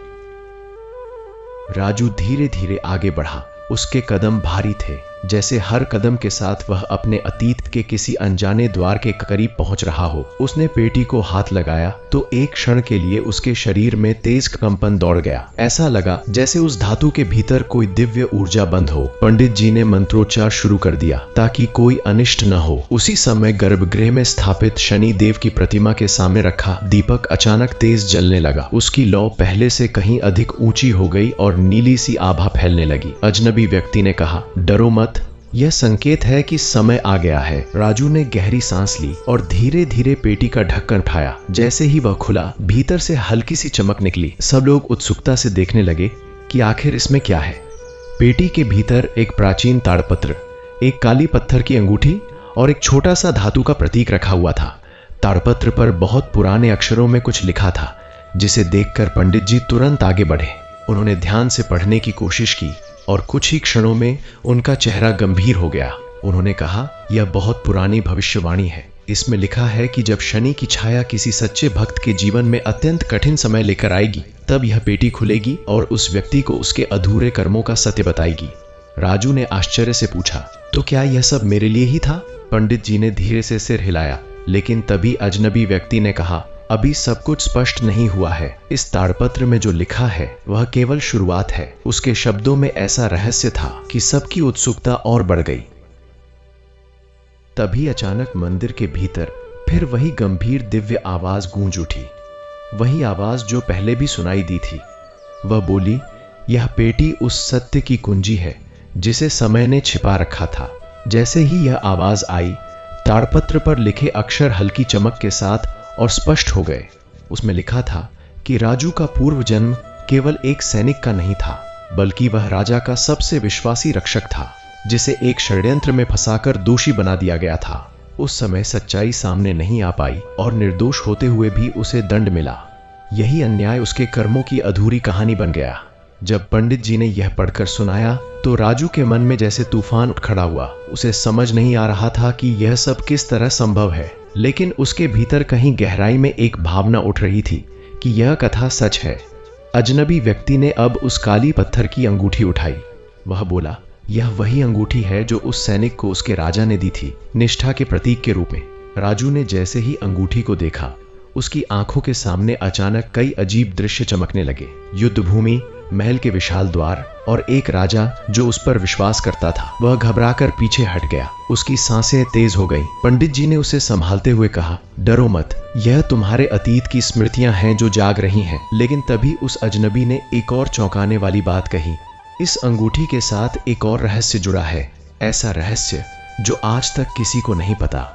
Speaker 1: राजू धीरे धीरे आगे बढ़ा। उसके कदम भारी थे, जैसे हर कदम के साथ वह अपने अतीत के किसी अनजाने द्वार के करीब पहुंच रहा हो। उसने पेटी को हाथ लगाया तो एक क्षण के लिए उसके शरीर में तेज कंपन दौड़ गया। ऐसा लगा जैसे उस धातु के भीतर कोई दिव्य ऊर्जा बंद हो। पंडित जी ने मंत्रोच्चार शुरू कर दिया ताकि कोई अनिष्ट न हो। उसी समय गर्भगृह में स्थापित शनि देव की प्रतिमा के सामने रखा दीपक अचानक तेज जलने लगा। उसकी लौ पहले से कहीं अधिक ऊंची हो गई और नीली सी आभा फैलने लगी। अजनबी व्यक्ति ने कहा, डरो मत, यह संकेत है कि समय आ गया है। राजू ने गहरी सांस ली और धीरे धीरे पेटी का ढक्कन उठाया। जैसे ही वह खुला, भीतर से हल्की सी चमक निकली। सब लोग उत्सुकता से देखने लगे कि आखिर इसमें क्या है। पेटी के भीतर एक प्राचीन ताड़पत्र, एक काली पत्थर की अंगूठी और एक छोटा सा धातु का प्रतीक रखा हुआ था। ताड़पत्र पर बहुत पुराने अक्षरों में कुछ लिखा था, जिसे देखकर पंडित जी तुरंत आगे बढ़े। उन्होंने ध्यान से पढ़ने की कोशिश की और कुछ ही क्षणों में उनका चेहरा गंभीर हो गया। उन्होंने कहा, यह बहुत पुरानी भविष्यवाणी है। इसमें लिखा है कि जब शनि की छाया किसी सच्चे भक्त के जीवन में अत्यंत कठिन समय लेकर आएगी, तब यह पेटी खुलेगी और उस व्यक्ति को उसके अधूरे कर्मों का सत्य बताएगी। राजू ने आश्चर्य से पूछा, तो क्या यह सब मेरे लिए ही था? पंडित जी ने धीरे से सिर हिलाया, लेकिन तभी अजनबी व्यक्ति ने कहा, अभी सब कुछ स्पष्ट नहीं हुआ है। इस ताड़पत्र में जो लिखा है वह केवल शुरुआत है। उसके शब्दों में ऐसा रहस्य था कि सबकी उत्सुकता और बढ़ गई। तभी अचानक मंदिर के भीतर फिर वही गंभीर दिव्य आवाज गूंज उठी, वही आवाज जो पहले भी सुनाई दी थी। वह बोली, यह पेटी उस सत्य की कुंजी है जिसे समय ने छिपा रखा था। जैसे ही यह आवाज आई, ताड़पत्र पर लिखे अक्षर हल्की चमक के साथ और स्पष्ट हो गए। उसमें लिखा था कि राजू का पूर्व जन्म केवल एक सैनिक का नहीं था, बल्कि वह राजा का सबसे विश्वासी रक्षक था, जिसे एक षड्यंत्र में फंसाकर दोषी बना दिया गया था। उस समय सच्चाई सामने नहीं आ पाई और निर्दोष होते हुए भी उसे दंड मिला। यही अन्याय उसके कर्मों की अधूरी कहानी बन गया। जब पंडित जी ने यह पढ़कर सुनाया तो राजू के मन में जैसे तूफान उठ खड़ा हुआ। उसे समझ नहीं आ रहा था कि यह सब किस तरह संभव है, लेकिन उसके भीतर कहीं गहराई में एक भावना उठ रही थी कि यह कथा सच है। अजनबी व्यक्ति ने अब उस काली पत्थर की अंगूठी उठाई। वह बोला, यह वही अंगूठी है जो उस सैनिक को उसके राजा ने दी थी, निष्ठा के प्रतीक के रूप में। राजू ने जैसे ही अंगूठी को देखा, उसकी आंखों के सामने अचानक कई अजीब दृश्य चमकने लगे। युद्ध भूमि, महल के विशाल द्वार और एक राजा जो उस पर विश्वास करता था। वह घबराकर पीछे हट गया। उसकी सांसें तेज हो गईं। पंडित जी ने उसे संभालते हुए कहा, डरो मत, यह तुम्हारे अतीत की स्मृतियां हैं जो जाग रही हैं। लेकिन तभी उस अजनबी ने एक और चौंकाने वाली बात कही, इस अंगूठी के साथ एक और रहस्य जुड़ा है, ऐसा रहस्य जो आज तक किसी को नहीं पता।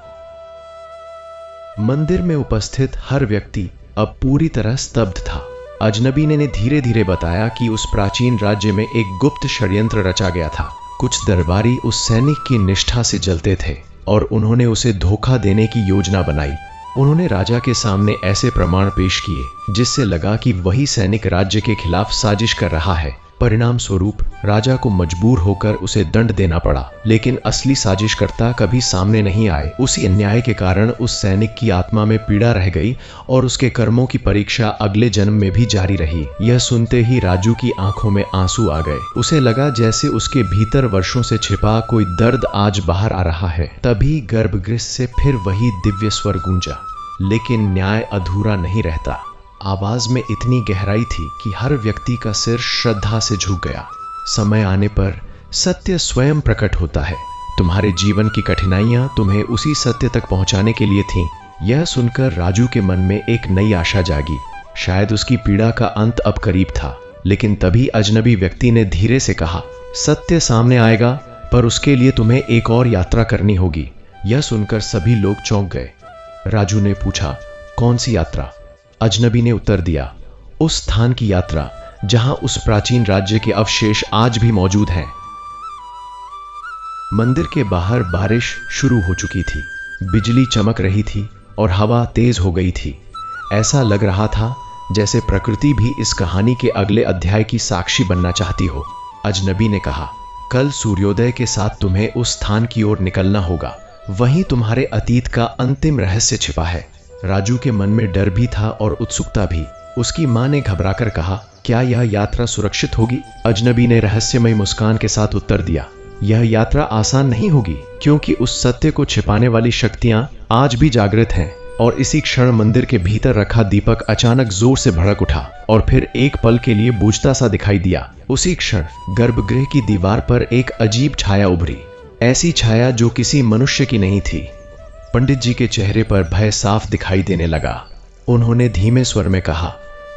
Speaker 1: मंदिर में उपस्थित हर व्यक्ति अब पूरी तरह स्तब्ध था। अजनबी ने धीरे धीरे बताया कि उस प्राचीन राज्य में एक गुप्त षड्यंत्र रचा गया था। कुछ दरबारी उस सैनिक की निष्ठा से जलते थे और उन्होंने उसे धोखा देने की योजना बनाई। उन्होंने राजा के सामने ऐसे प्रमाण पेश किए जिससे लगा कि वही सैनिक राज्य के खिलाफ साजिश कर रहा है। परिणाम स्वरूप राजा को मजबूर होकर उसे दंड देना पड़ा, लेकिन असली साजिशकर्ता कभी सामने नहीं आए। उसी अन्याय के कारण उस सैनिक की आत्मा में पीड़ा रह गई और उसके कर्मों की परीक्षा अगले जन्म में भी जारी रही। यह सुनते ही राजू की आंखों में आंसू आ गए। उसे लगा जैसे उसके भीतर वर्षों से छिपा कोई दर्द आज बाहर आ रहा है। तभी गर्भगृह से फिर वही दिव्य स्वर गूंजा, लेकिन न्याय अधूरा नहीं रहता। आवाज में इतनी गहराई थी कि हर व्यक्ति का सिर श्रद्धा से झुक गया। समय आने पर सत्य स्वयं प्रकट होता है। तुम्हारे जीवन की कठिनाइयां तुम्हें उसी सत्य तक पहुंचाने के लिए थीं। यह सुनकर राजू के मन में एक नई आशा जागी। शायद उसकी पीड़ा का अंत अब करीब था। लेकिन तभी अजनबी व्यक्ति ने धीरे से कहा, सत्य सामने आएगा, पर उसके लिए तुम्हें एक और यात्रा करनी होगी। यह सुनकर सभी लोग चौंक गए। राजू ने पूछा, कौन सी यात्रा? अजनबी ने उत्तर दिया, उस स्थान की यात्रा जहां उस प्राचीन राज्य के अवशेष आज भी मौजूद हैं। मंदिर के बाहर बारिश शुरू हो चुकी थी। बिजली चमक रही थी और हवा तेज हो गई थी। ऐसा लग रहा था जैसे प्रकृति भी इस कहानी के अगले अध्याय की साक्षी बनना चाहती हो। अजनबी ने कहा, कल सूर्योदय के साथ तुम्हें उस स्थान की ओर निकलना होगा। वहीं तुम्हारे अतीत का अंतिम रहस्य छिपा है। राजू के मन में डर भी था और उत्सुकता भी। उसकी मां ने घबराकर कहा, क्या यह यात्रा सुरक्षित होगी? अजनबी ने रहस्यमय मुस्कान के साथ उत्तर दिया, यह यात्रा आसान नहीं होगी, क्योंकि उस सत्य को छिपाने वाली शक्तियां आज भी जागृत हैं। और इसी क्षण मंदिर के भीतर रखा दीपक अचानक जोर से भड़क उठा और फिर एक पल के लिए बुझता सा दिखाई दिया। उसी क्षण गर्भगृह की दीवार पर एक अजीब छाया उभरी, ऐसी छाया जो किसी मनुष्य की नहीं थी। पंडित जी के चेहरे पर भय साफ दिखाई देने लगा। उन्होंने धीमे स्वर में कहा,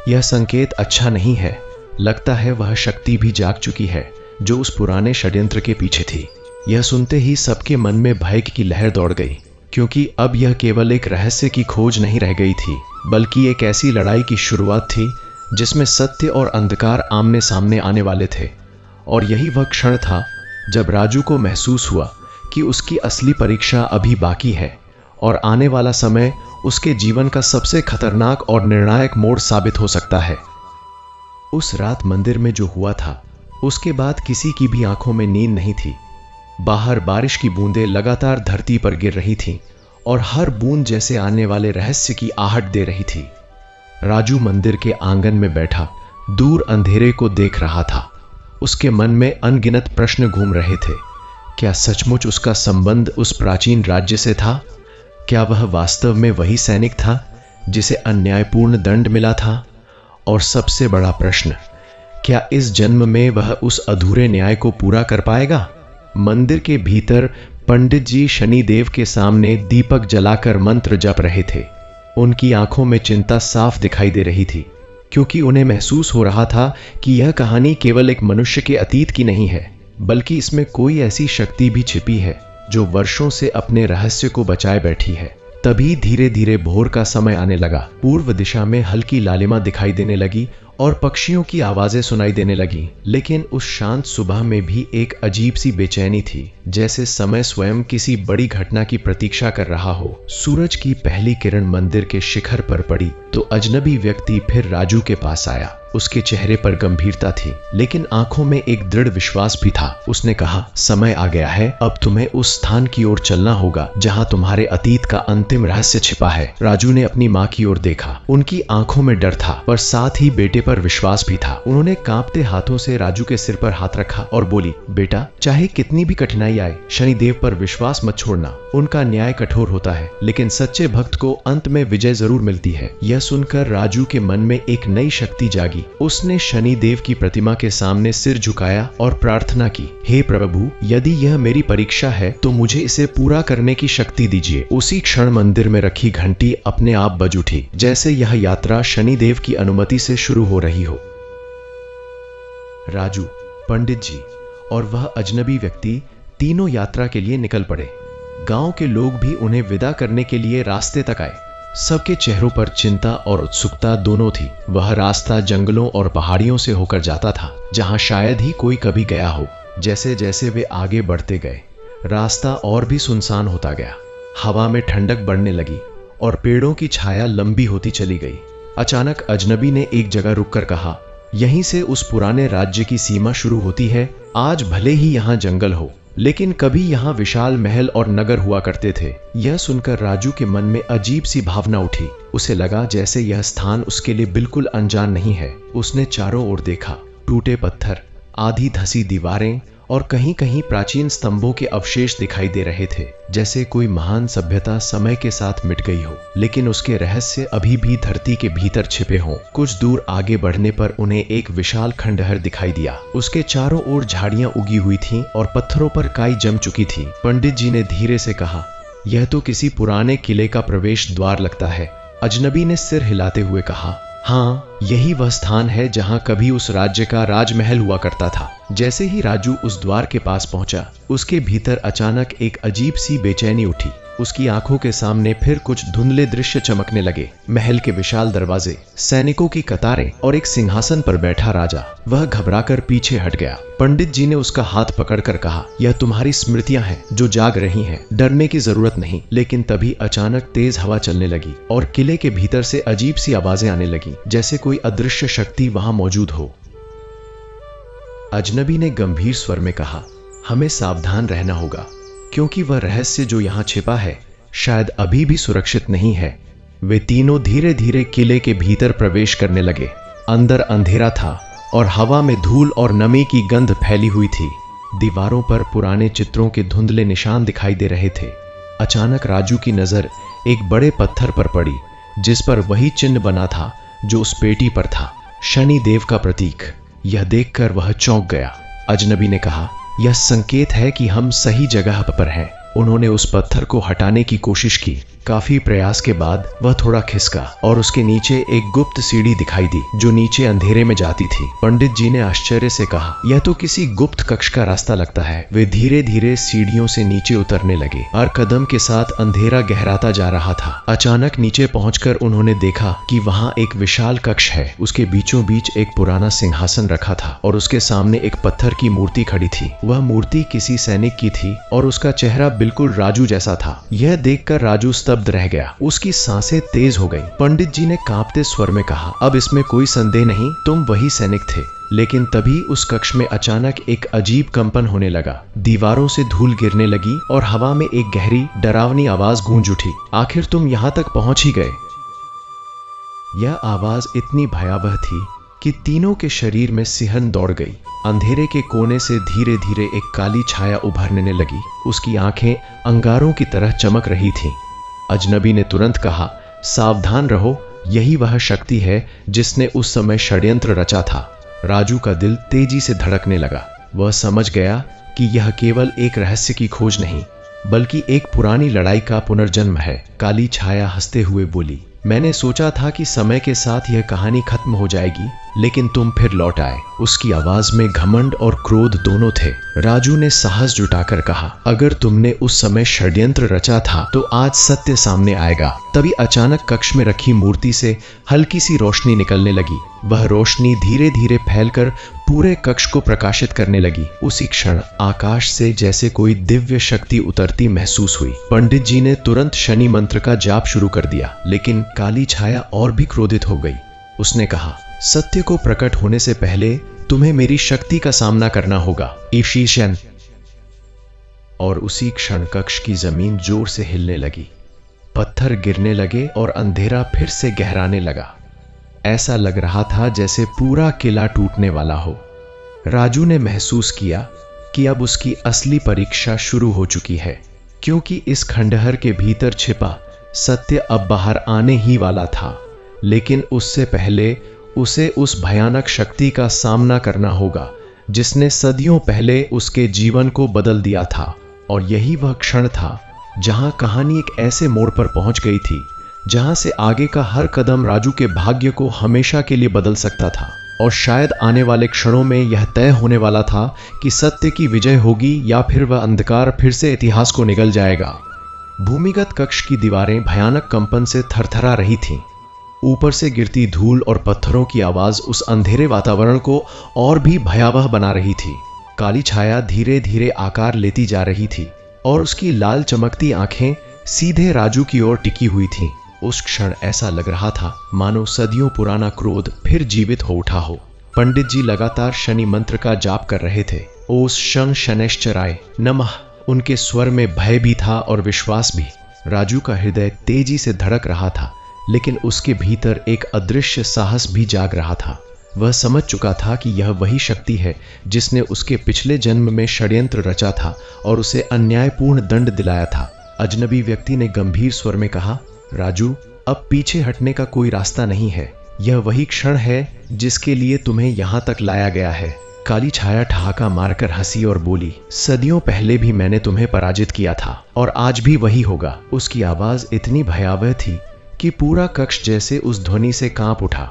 Speaker 1: यह संकेत अच्छा नहीं है। लगता है वह शक्ति भी जाग चुकी है जो उस पुराने षड्यंत्र के पीछे थी। यह सुनते ही सबके मन में भय की लहर दौड़ गई, क्योंकि अब यह केवल एक रहस्य की खोज नहीं रह गई थी, बल्कि एक ऐसी लड़ाई की शुरुआत थी जिसमें सत्य और अंधकार आमने सामने आने वाले थे। और यही वह क्षण था जब राजू को महसूस हुआ कि उसकी असली परीक्षा अभी बाकी है और आने वाला समय उसके जीवन का सबसे खतरनाक और निर्णायक मोड़ साबित हो सकता है। उस रात मंदिर में जो हुआ था, उसके बाद किसी की भी आंखों में नींद नहीं थी। बाहर बारिश की बूंदें लगातार धरती पर गिर रही थीं और हर बूंद जैसे आने वाले रहस्य की आहट दे रही थी। राजू मंदिर के आंगन में बैठा दूर अंधेरे को देख रहा था। उसके मन में अनगिनत प्रश्न घूम रहे थे। क्या सचमुच उसका संबंध उस प्राचीन राज्य से था? क्या वह वास्तव में वही सैनिक था जिसे अन्यायपूर्ण दंड मिला था? और सबसे बड़ा प्रश्न, क्या इस जन्म में वह उस अधूरे न्याय को पूरा कर पाएगा? मंदिर के भीतर पंडित जी शनिदेव के सामने दीपक जलाकर मंत्र जप रहे थे। उनकी आंखों में चिंता साफ दिखाई दे रही थी, क्योंकि उन्हें महसूस हो रहा था कि यह कहानी केवल एक मनुष्य के अतीत की नहीं है, बल्कि इसमें कोई ऐसी शक्ति भी छिपी है जो वर्षों से अपने रहस्य को बचाए बैठी है। तभी धीरे धीरे भोर का समय आने लगा। पूर्व दिशा में हल्की लालिमा दिखाई देने लगी और पक्षियों की आवाजें सुनाई देने लगी। लेकिन उस शांत सुबह में भी एक अजीब सी बेचैनी थी, जैसे समय स्वयं किसी बड़ी घटना की प्रतीक्षा कर रहा हो। सूरज की पहली किरण मंदिर के शिखर पर पड़ी तो अजनबी व्यक्ति फिर राजू के पास आया। उसके चेहरे पर गंभीरता थी, लेकिन आंखों में एक दृढ़ विश्वास भी था। उसने कहा, समय आ गया है, अब तुम्हें उस स्थान की ओर चलना होगा जहां तुम्हारे अतीत का अंतिम रहस्य छिपा है। राजू ने अपनी माँ की ओर देखा। उनकी आंखों में डर था, पर साथ ही बेटे पर विश्वास भी था। उन्होंने कांपते हाथों से राजू के सिर पर हाथ रखा और बोली, बेटा, चाहे कितनी भी कठिनाई आए, शनिदेव पर विश्वास मत छोड़ना। उनका न्याय कठोर होता है, लेकिन सच्चे भक्त को अंत में विजय जरूर मिलती है। यह सुनकर राजू के मन में एक नई शक्ति जागी। उसने शनिदेव की प्रतिमा के सामने सिर झुकाया और प्रार्थना की, हे प्रभु, यदि यह मेरी परीक्षा है तो मुझे इसे पूरा करने की शक्ति दीजिए। उसी क्षण मंदिर में रखी घंटी अपने आप बज उठी, जैसे यह यात्रा शनिदेव की अनुमति से शुरू हो रही हो। राजू, पंडित जी और वह अजनबी व्यक्ति तीनों यात्रा के लिए निकल पड़े। गांव के लोग भी उन्हें विदा करने के लिए रास्ते तक आए। सबके चेहरों पर चिंता और उत्सुकता दोनों थी। वह रास्ता जंगलों और पहाड़ियों से होकर जाता था, जहां शायद ही कोई कभी गया हो। जैसे जैसे वे आगे बढ़ते गए, रास्ता और भी सुनसान होता गया। हवा में ठंडक बढ़ने लगी और पेड़ों की छाया लंबी होती चली गई। अचानक अजनबी ने एक जगह रुककर कहा, यहीं से उस पुराने राज्य की सीमा शुरू होती है। आज भले ही यहाँ जंगल हो, लेकिन कभी यहाँ विशाल महल और नगर हुआ करते थे। यह सुनकर राजू के मन में अजीब सी भावना उठी। उसे लगा जैसे यह स्थान उसके लिए बिल्कुल अनजान नहीं है। उसने चारों ओर देखा। टूटे पत्थर, आधी धसी दीवारें और कहीं कहीं प्राचीन स्तंभों के अवशेष दिखाई दे रहे थे, जैसे कोई महान सभ्यता समय के साथ मिट गई हो, लेकिन उसके रहस्य अभी भी धरती के भीतर छिपे हों। कुछ दूर आगे बढ़ने पर उन्हें एक विशाल खंडहर दिखाई दिया। उसके चारों ओर झाड़ियां उगी हुई थीं और पत्थरों पर काई जम चुकी थी। पंडित जी ने धीरे से कहा, यह तो किसी पुराने किले का प्रवेश द्वार लगता है। अजनबी ने सिर हिलाते हुए कहा, हाँ, यही वह स्थान है जहां कभी उस राज्य का राजमहल हुआ करता था। जैसे ही राजू उस द्वार के पास पहुंचा, उसके भीतर अचानक एक अजीब सी बेचैनी उठी। उसकी आंखों के सामने फिर कुछ धुंधले दृश्य चमकने लगे। महल के विशाल दरवाजे, सैनिकों की कतारें और एक सिंहासन पर बैठा राजा। वह घबराकर पीछे हट गया। पंडित जी ने उसका हाथ पकड़कर कहा, यह तुम्हारी स्मृतियां हैं जो जाग रही हैं, डरने की जरूरत नहीं। लेकिन तभी अचानक तेज हवा चलने लगी और किले के भीतर से अजीब सी आवाजें आने लगी, जैसे कोई अदृश्य शक्ति वहां मौजूद हो। अजनबी ने गंभीर स्वर में कहा, हमें सावधान रहना होगा, क्योंकि वह रहस्य जो यहाँ छिपा है शायद अभी भी सुरक्षित नहीं है। वे तीनों धीरे धीरे किले के भीतर प्रवेश करने लगे। अंदर अंधेरा था और हवा में धूल और नमी की गंध फैली हुई थी। दीवारों पर पुराने चित्रों के धुंधले निशान दिखाई दे रहे थे। अचानक राजू की नजर एक बड़े पत्थर पर पड़ी, जिस पर वही चिन्ह बना था जो उस पेटी पर था, शनि देव का प्रतीक। यह देखकर वह चौंक गया। अजनबी ने कहा, यह संकेत है कि हम सही जगह पर हैं। उन्होंने उस पत्थर को हटाने की कोशिश की। काफी प्रयास के बाद वह थोड़ा खिसका और उसके नीचे एक गुप्त सीढ़ी दिखाई दी जो नीचे अंधेरे में जाती थी। पंडित जी ने आश्चर्य से कहा, यह तो किसी गुप्त कक्ष का रास्ता लगता है। वे धीरे धीरे सीढ़ियों से नीचे उतरने लगे और कदम के साथ अंधेरा गहराता जा रहा था। अचानक नीचे पहुंचकर उन्होंने देखा कि वहां एक विशाल कक्ष है। उसके बीचों बीच एक पुराना सिंहासन रखा था और उसके सामने एक पत्थर की मूर्ति खड़ी थी। वह मूर्ति किसी सैनिक की थी और उसका चेहरा बिल्कुल राजू जैसा था। यह देखकर राजू स्तब्ध रह गया। उसकी सांसें तेज हो गई। पंडित जी ने कांपते स्वर में कहा, अब इसमें कोई संदेह नहीं, तुम वही सैनिक थे। लेकिन तभी उस कक्ष में अचानक एक अजीब कंपन होने लगा। दीवारों से धूल गिरने लगी और हवा में एक गहरी डरावनी आवाज गूंज उठी, आखिर तुम यहां तक पहुंच ही गए। यह आवाज इतनी भयावह थी कि तीनों के शरीर में सिहरन दौड़ गई। अंधेरे के कोने से धीरे धीरे एक काली छाया उभरने लगी। उसकी आंखें अंगारों की तरह चमक रही थीं। अजनबी ने तुरंत कहा, सावधान रहो, यही वह शक्ति है जिसने उस समय षड्यंत्र रचा था। राजू का दिल तेजी से धड़कने लगा। वह समझ गया कि यह केवल एक रहस्य की खोज नहीं, बल्कि एक पुरानी लड़ाई का पुनर्जन्म है। काली छाया हंसते हुए बोली, मैंने सोचा था कि समय के साथ यह कहानी खत्म हो जाएगी, लेकिन तुम फिर लौट आए। उसकी आवाज में घमंड और क्रोध दोनों थे। राजू ने साहस जुटाकर कहा, अगर तुमने उस समय षड्यंत्र रचा था तो आज सत्य सामने आएगा। तभी अचानक कक्ष में रखी मूर्ति से हल्की सी रोशनी निकलने लगी। वह रोशनी धीरे धीरे फैलकर पूरे कक्ष को प्रकाशित करने लगी। उसी क्षण आकाश से जैसे कोई दिव्य शक्ति उतरती महसूस हुई। पंडित जी ने तुरंत शनि मंत्र का जाप शुरू कर दिया, लेकिन काली छाया और भी क्रोधित हो गई। उसने कहा, सत्य को प्रकट होने से पहले तुम्हें मेरी शक्ति का सामना करना होगा, ईशीशन। और उसी क्षण कक्ष की जमीन जोर से हिलने लगी, पत्थर गिरने लगे और अंधेरा फिर से गहराने लगा। ऐसा लग रहा था जैसे पूरा किला टूटने वाला हो। राजू ने महसूस किया कि अब उसकी असली परीक्षा शुरू हो चुकी है, क्योंकि इस खंडहर के भीतर छिपा सत्य अब बाहर आने ही वाला था। लेकिन उससे पहले उसे उस भयानक शक्ति का सामना करना होगा जिसने सदियों पहले उसके जीवन को बदल दिया था। और यही वह क्षण था जहां कहानी एक ऐसे मोड़ पर पहुंच गई थी जहां से आगे का हर कदम राजू के भाग्य को हमेशा के लिए बदल सकता था। और शायद आने वाले क्षणों में यह तय होने वाला था कि सत्य की विजय होगी या फिर वह अंधकार फिर से इतिहास को निगल जाएगा। भूमिगत कक्ष की दीवारें भयानक कंपन से थरथरा रही थीं। ऊपर से गिरती धूल और पत्थरों की आवाज उस अंधेरे वातावरण को और भी भयावह बना रही थी। काली छाया धीरे धीरे आकार लेती जा रही थी और उसकी लाल चमकती आंखें सीधे राजू की ओर टिकी हुई थीं। उस क्षण ऐसा लग रहा था मानो सदियों पुराना क्रोध फिर जीवित हो उठा हो। पंडित जी लगातार शनि मंत्र का जाप कर रहे थे। ओस शं शनैश्चराय नमः। उनके स्वर में भय भी था और विश्वास भी। राजू का हृदय तेजी से धड़क रहा था, लेकिन उसके भीतर एक अदृश्य साहस भी जाग रहा था। वह समझ चुका था कि यह वही शक्ति है जिसने उसके पिछले जन्म में षड्यंत्र रचा था और उसे अन्यायपूर्ण दंड दिलाया था। अजनबी व्यक्ति ने गंभीर स्वर में कहा, राजू, अब पीछे हटने का कोई रास्ता नहीं है। यह वही क्षण है जिसके लिए तुम्हें यहां तक लाया गया है। काली छाया ठहाका मारकर हंसी और बोली, सदियों पहले भी मैंने तुम्हें पराजित किया था और आज भी वही होगा। उसकी आवाज इतनी भयावह थी कि पूरा कक्ष जैसे उस ध्वनि से कांप उठा।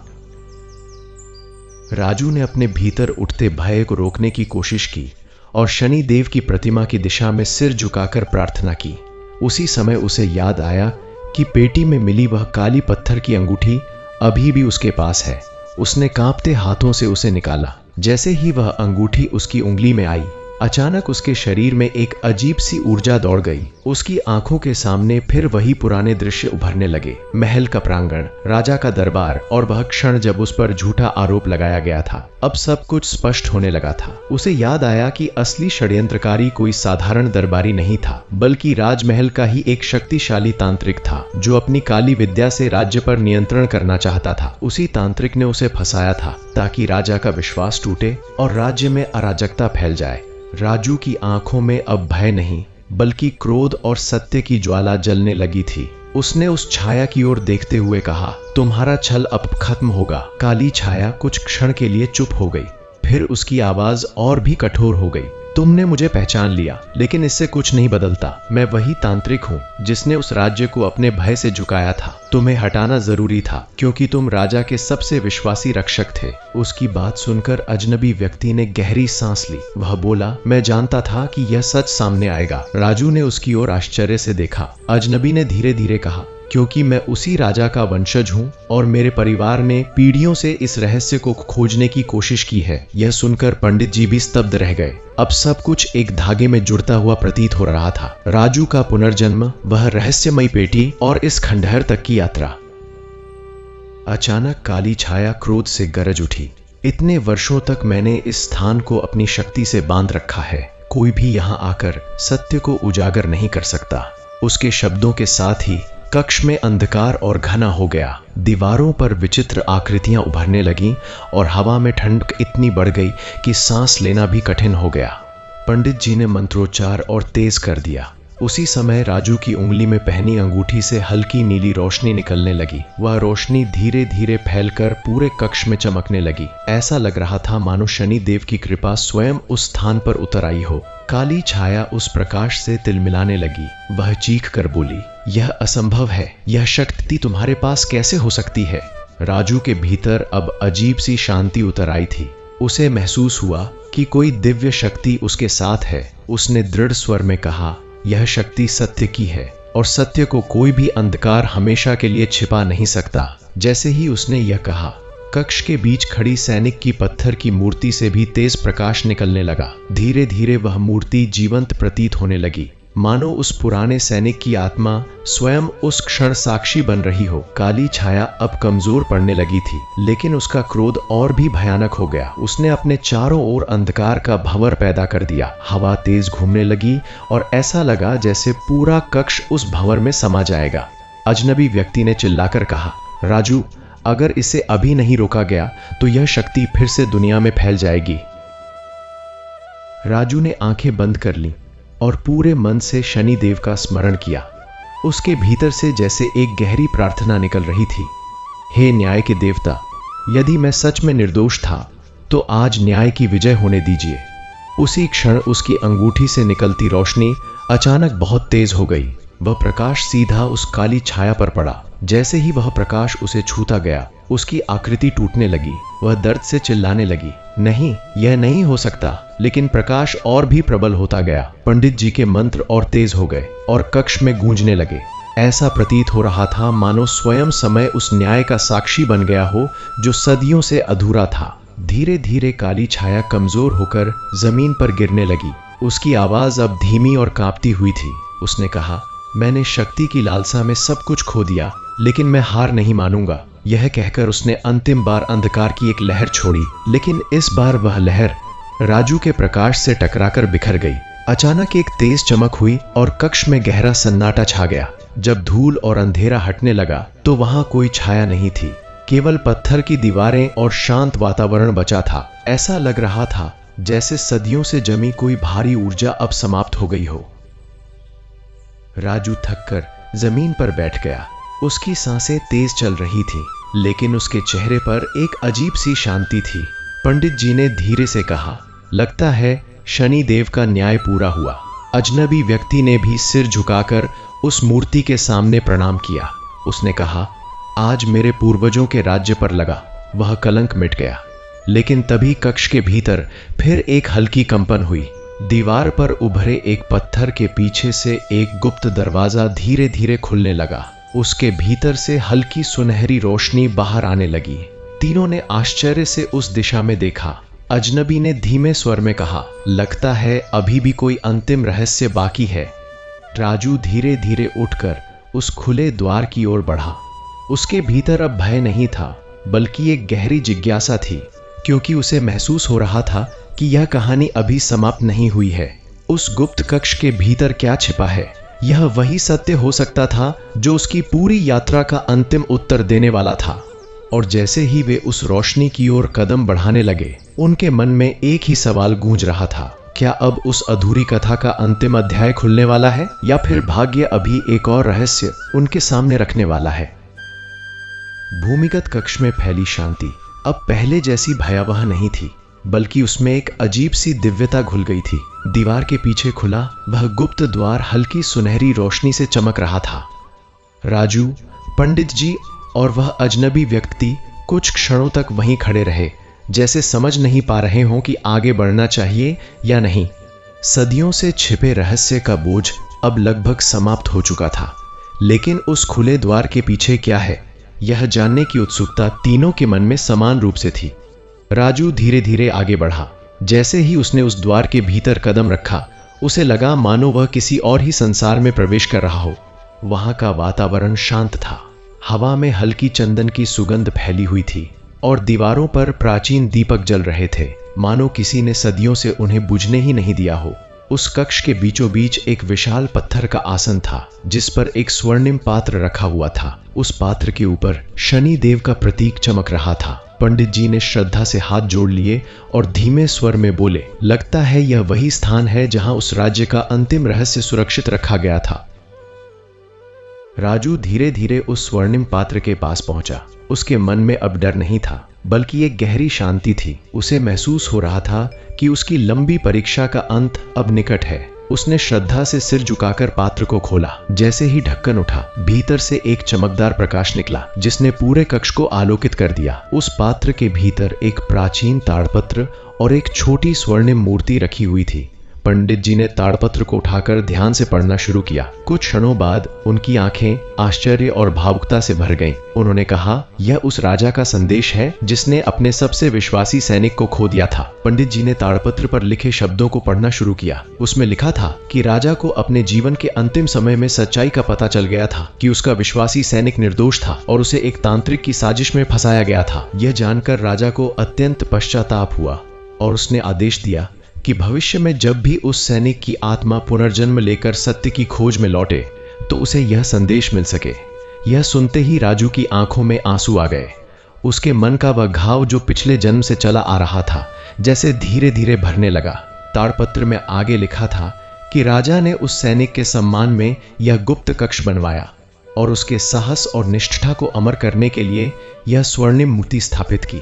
Speaker 1: राजू ने अपने भीतर उठते भय को रोकने की कोशिश की और शनि देव की प्रतिमा की दिशा में सिर झुकाकर प्रार्थना की। उसी समय उसे याद आया कि पेटी में मिली वह काली पत्थर की अंगूठी अभी भी उसके पास है। उसने कांपते हाथों से उसे निकाला। जैसे ही वह अंगूठी उसकी उंगली में आई, अचानक उसके शरीर में एक अजीब सी ऊर्जा दौड़ गई। उसकी आंखों के सामने फिर वही पुराने दृश्य उभरने लगे। महल का प्रांगण, राजा का दरबार और वह क्षण जब उस पर झूठा आरोप लगाया गया था। अब सब कुछ स्पष्ट होने लगा था। उसे याद आया कि असली षड्यंत्रकारी कोई साधारण दरबारी नहीं था, बल्कि राजमहल का ही एक शक्तिशाली तांत्रिक था जो अपनी काली विद्या से राज्य पर नियंत्रण करना चाहता था। उसी तांत्रिक ने उसे फंसाया था ताकि राजा का विश्वास टूटे और राज्य में अराजकता फैल जाए। राजू की आंखों में अब भय नहीं, बल्कि क्रोध और सत्य की ज्वाला जलने लगी थी। उसने उस छाया की ओर देखते हुए कहा, तुम्हारा छल अब खत्म होगा। काली छाया कुछ क्षण के लिए चुप हो गई, फिर उसकी आवाज और भी कठोर हो गई। तुमने मुझे पहचान लिया, लेकिन इससे कुछ नहीं बदलता। मैं वही तांत्रिक हूँ जिसने उस राज्य को अपने भय से झुकाया था। तुम्हें हटाना जरूरी था क्योंकि तुम राजा के सबसे विश्वासी रक्षक थे। उसकी बात सुनकर अजनबी व्यक्ति ने गहरी सांस ली। वह बोला, मैं जानता था कि यह सच सामने आएगा। राजू ने उसकी ओर आश्चर्य से देखा। अजनबी ने धीरे धीरे कहा, क्योंकि मैं उसी राजा का वंशज हूं और मेरे परिवार ने पीढ़ियों से इस रहस्य को खोजने की कोशिश की है। यह सुनकर पंडित जी भी स्तब्ध रह गए। अब सब कुछ एक धागे में जुड़ता हुआ प्रतीत हो रहा था। राजू का पुनर्जन्म, वह रहस्यमयी पेटी और इस खंडहर तक की यात्रा। अचानक काली छाया क्रोध से गरज उठी। इतने वर्षों तक मैंने इस स्थान को अपनी शक्ति से बांध रखा है। कोई भी यहाँ आकर सत्य को उजागर नहीं कर सकता। उसके शब्दों के साथ ही कक्ष में अंधकार और घना हो गया। दीवारों पर विचित्र आकृतियां उभरने लगीं और हवा में ठंडक इतनी बढ़ गई कि सांस लेना भी कठिन हो गया। पंडित जी ने मंत्रोच्चार और तेज कर दिया। उसी समय राजू की उंगली में पहनी अंगूठी से हल्की नीली रोशनी निकलने लगी। वह रोशनी धीरे धीरे फैलकर पूरे कक्ष में चमकने लगी। ऐसा लग रहा था मानो शनि देव की कृपा स्वयं उस स्थान पर उतर आई हो। काली छाया उस प्रकाश से तिलमिलाने लगी। वह चीख कर बोली, यह असंभव है। यह शक्ति तुम्हारे पास कैसे हो सकती है? राजू के भीतर अब अजीब सी शांति उतर आई थी। उसे महसूस हुआ कि कोई दिव्य शक्ति उसके साथ है। उसने दृढ़ स्वर में कहा, यह शक्ति सत्य की है और सत्य को कोई भी अंधकार हमेशा के लिए छिपा नहीं सकता। जैसे ही उसने यह कहा, कक्ष के बीच खड़ी सैनिक की पत्थर की मूर्ति से भी तेज प्रकाश निकलने लगा। धीरे धीरे वह मूर्ति जीवंत प्रतीत होने लगी, मानो उस पुराने सैनिक की आत्मा स्वयं उस क्षण साक्षी बन रही हो। काली छाया अब कमजोर पड़ने लगी थी, लेकिन उसका क्रोध और भी भयानक हो गया। उसने अपने चारों ओर अंधकार का भंवर पैदा कर दिया। हवा तेज घूमने लगी और ऐसा लगा जैसे पूरा कक्ष उस भंवर में समा जाएगा। अजनबी व्यक्ति ने चिल्लाकर कहा, राजू, अगर इसे अभी नहीं रोका गया तो यह शक्ति फिर से दुनिया में फैल जाएगी। राजू ने आंखें बंद कर लीं और पूरे मन से शनिदेव का स्मरण किया। उसके भीतर से जैसे एक गहरी प्रार्थना निकल रही थी, हे न्याय के देवता, यदि मैं सच में निर्दोष था तो आज न्याय की विजय होने दीजिए। उसी क्षण उसकी अंगूठी से निकलती रोशनी अचानक बहुत तेज हो गई। वह प्रकाश सीधा उस काली छाया पर पड़ा। जैसे ही वह प्रकाश उसे छूता गया, उसकी आकृति टूटने लगी। वह दर्द से चिल्लाने लगी, नहीं, यह नहीं हो सकता। लेकिन प्रकाश और भी प्रबल होता गया। पंडित जी के मंत्र और तेज हो गए और कक्ष में गूंजने लगे। ऐसा प्रतीत हो रहा था मानो स्वयं समय उस न्याय का साक्षी बन गया हो जो सदियों से अधूरा था। धीरे धीरे काली छाया कमजोर होकर जमीन पर गिरने लगी। उसकी आवाज अब धीमी और कांपती हुई थी। उसने कहा, मैंने शक्ति की लालसा में सब कुछ खो दिया, लेकिन मैं हार नहीं मानूंगा। यह कहकर उसने अंतिम बार अंधकार की एक लहर छोड़ी, लेकिन इस बार वह लहर राजू के प्रकाश से टकराकर बिखर गई। अचानक एक तेज चमक हुई और कक्ष में गहरा सन्नाटा छा गया। जब धूल और अंधेरा हटने लगा तो वहां कोई छाया नहीं थी, केवल पत्थर की दीवारें और शांत वातावरण बचा था। ऐसा लग रहा था जैसे सदियों से जमी कोई भारी ऊर्जा अब समाप्त हो गई हो। राजू थककर जमीन पर बैठ गया। उसकी सांसें तेज चल रही थीं, लेकिन उसके चेहरे पर एक अजीब सी शांति थी। पंडित जी ने धीरे से कहा, लगता है शनि देव का न्याय पूरा हुआ। अजनबी व्यक्ति ने भी सिर झुकाकर उस मूर्ति के सामने प्रणाम किया। उसने कहा, आज मेरे पूर्वजों के राज्य पर लगा वह कलंक मिट गया। लेकिन तभी कक्ष के भीतर फिर एक हल्की कंपन हुई। दीवार पर उभरे एक पत्थर के पीछे से एक गुप्त दरवाजा धीरे धीरे खुलने लगा। उसके भीतर से हल्की सुनहरी रोशनी बाहर आने लगी। तीनों ने आश्चर्य से उस दिशा में देखा। अजनबी ने धीमे स्वर में कहा, लगता है अभी भी कोई अंतिम रहस्य बाकी है। राजू धीरे धीरे उठकर उस खुले द्वार की ओर बढ़ा। उसके भीतर अब भय नहीं था, बल्कि एक गहरी जिज्ञासा थी, क्योंकि उसे महसूस हो रहा था कि यह कहानी अभी समाप्त नहीं हुई है। उस गुप्त कक्ष के भीतर क्या छिपा है? यह वही सत्य हो सकता था जो उसकी पूरी यात्रा का अंतिम उत्तर देने वाला था। और जैसे ही वे उस रोशनी की ओर कदम बढ़ाने लगे, उनके मन में एक ही सवाल गूंज रहा था, क्या अब उस अधूरी कथा का अंतिम अध्याय खुलने वाला है, या फिर भाग्य अभी एक और रहस्य उनके सामने रखने वाला है? भूमिगत कक्ष में फैली शांति अब पहले जैसी भयावह नहीं थी, बल्कि उसमें एक अजीब सी दिव्यता घुल गई थी। दीवार के पीछे खुला वह गुप्त द्वार हल्की सुनहरी रोशनी से चमक रहा था। राजू, पंडित जी और वह अजनबी व्यक्ति कुछ क्षणों तक वहीं खड़े रहे, जैसे समझ नहीं पा रहे हों कि आगे बढ़ना चाहिए या नहीं। सदियों से छिपे रहस्य का बोझ अब लगभग समाप्त हो चुका था, लेकिन उस खुले द्वार के पीछे क्या है, यह जानने की उत्सुकता तीनों के मन में समान रूप से थी। राजू धीरे धीरे आगे बढ़ा। जैसे ही उसने उस द्वार के भीतर कदम रखा, उसे लगा मानो वह किसी और ही संसार में प्रवेश कर रहा हो। वहां का वातावरण शांत था। हवा में हल्की चंदन की सुगंध फैली हुई थी और दीवारों पर प्राचीन दीपक जल रहे थे, मानो किसी ने सदियों से उन्हें बुझने ही नहीं दिया हो। उस कक्ष के बीचों बीच एक विशाल पत्थर का आसन था, जिस पर एक स्वर्णिम पात्र रखा हुआ था। उस पात्र के ऊपर शनि देव का प्रतीक चमक रहा था। पंडित जी ने श्रद्धा से हाथ जोड़ लिए और धीमे स्वर में बोले, लगता है यह वही स्थान है जहां उस राज्य का अंतिम रहस्य सुरक्षित रखा गया था। राजू धीरे धीरे उस स्वर्णिम पात्र के पास पहुंचा। उसके मन में अब डर नहीं था, बल्कि एक गहरी शांति थी। उसे महसूस हो रहा था कि उसकी लंबी परीक्षा का अंत अब निकट है। उसने श्रद्धा से सिर झुकाकर पात्र को खोला। जैसे ही ढक्कन उठा, भीतर से एक चमकदार प्रकाश निकला जिसने पूरे कक्ष को आलोकित कर दिया। उस पात्र के भीतर एक प्राचीन ताड़पत्र और एक छोटी स्वर्णिम मूर्ति रखी हुई थी। पंडित जी ने ताड़पत्र को उठाकर ध्यान से पढ़ना शुरू किया। कुछ क्षणों बाद उनकी आंखें आश्चर्य और भावुकता से भर गईं। उन्होंने कहा, यह उस राजा का संदेश है जिसने अपने सबसे विश्वासी सैनिक को खो दिया था। पंडित जी ने ताड़पत्र पर लिखे शब्दों को पढ़ना शुरू किया। उसमें लिखा था कि राजा को अपने जीवन के अंतिम समय में सच्चाई का पता चल गया था कि उसका विश्वासी सैनिक निर्दोष था और उसे एक तांत्रिक की साजिश में फंसाया गया था। यह जानकर राजा को अत्यंत पश्चाताप हुआ और उसने आदेश दिया कि भविष्य में जब भी उस सैनिक की आत्मा पुनर्जन्म लेकर सत्य की खोज में लौटे तो उसे यह संदेश मिल सके। यह सुनते ही राजू की आंखों में आंसू आ गए। उसके मन का वह घाव जो पिछले जन्म से चला आ रहा था जैसे धीरे धीरे भरने लगा। ताड़पत्र में आगे लिखा था कि राजा ने उस सैनिक के सम्मान में यह गुप्त कक्ष बनवाया और उसके साहस और निष्ठा को अमर करने के लिए यह स्वर्णिम मूर्ति स्थापित की।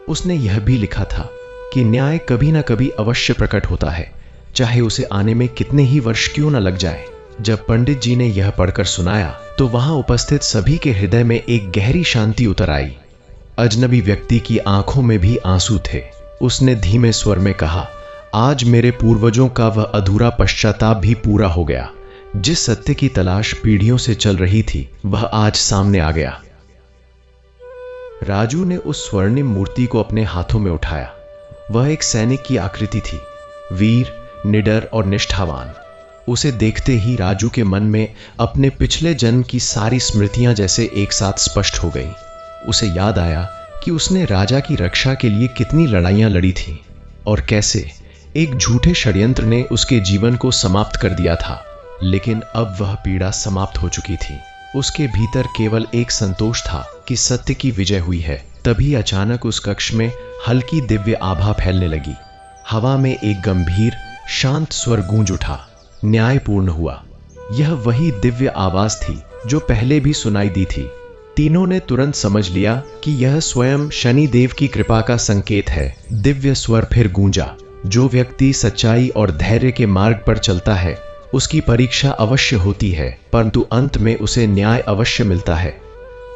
Speaker 1: उसने यह भी लिखा था कि न्याय कभी ना कभी अवश्य प्रकट होता है, चाहे उसे आने में कितने ही वर्ष क्यों न लग जाए। जब पंडित जी ने यह पढ़कर सुनाया तो वहां उपस्थित सभी के हृदय में एक गहरी शांति उतर आई। अजनबी व्यक्ति की आंखों में भी आंसू थे। उसने धीमे स्वर में कहा, आज मेरे पूर्वजों का वह अधूरा पश्चाताप भी पूरा हो गया। जिस सत्य की तलाश पीढ़ियों से चल रही थी वह आज सामने आ गया। राजू ने उस स्वर्णिम मूर्ति को अपने हाथों में उठाया। वह एक सैनिक की आकृति थी, वीर, निडर और निष्ठावान। उसे देखते ही राजू के मन में अपने पिछले जन्म की सारी स्मृतियां जैसे एक साथ स्पष्ट हो गईं। उसे याद आया कि उसने राजा की रक्षा के लिए कितनी लड़ाइयां लड़ी थीं और कैसे एक झूठे षड्यंत्र ने उसके जीवन को समाप्त कर दिया था। लेकिन अब वह पीड़ा समाप्त हो चुकी थी। उसके भीतर केवल एक संतोष था कि सत्य की विजय हुई है। तभी अचानक उस कक्ष में हल्की दिव्य आभा फैलने लगी। हवा में एक गंभीर शांत स्वर गूंज उठा, न्याय पूर्ण हुआ। यह वही दिव्य आवाज थी जो पहले भी सुनाई दी थी। तीनों ने तुरंत समझ लिया कि यह स्वयं शनि देव की कृपा का संकेत है। दिव्य स्वर फिर गूंजा, जो व्यक्ति सच्चाई और धैर्य के मार्ग पर चलता है उसकी परीक्षा अवश्य होती है, परंतु अंत में उसे न्याय अवश्य मिलता है।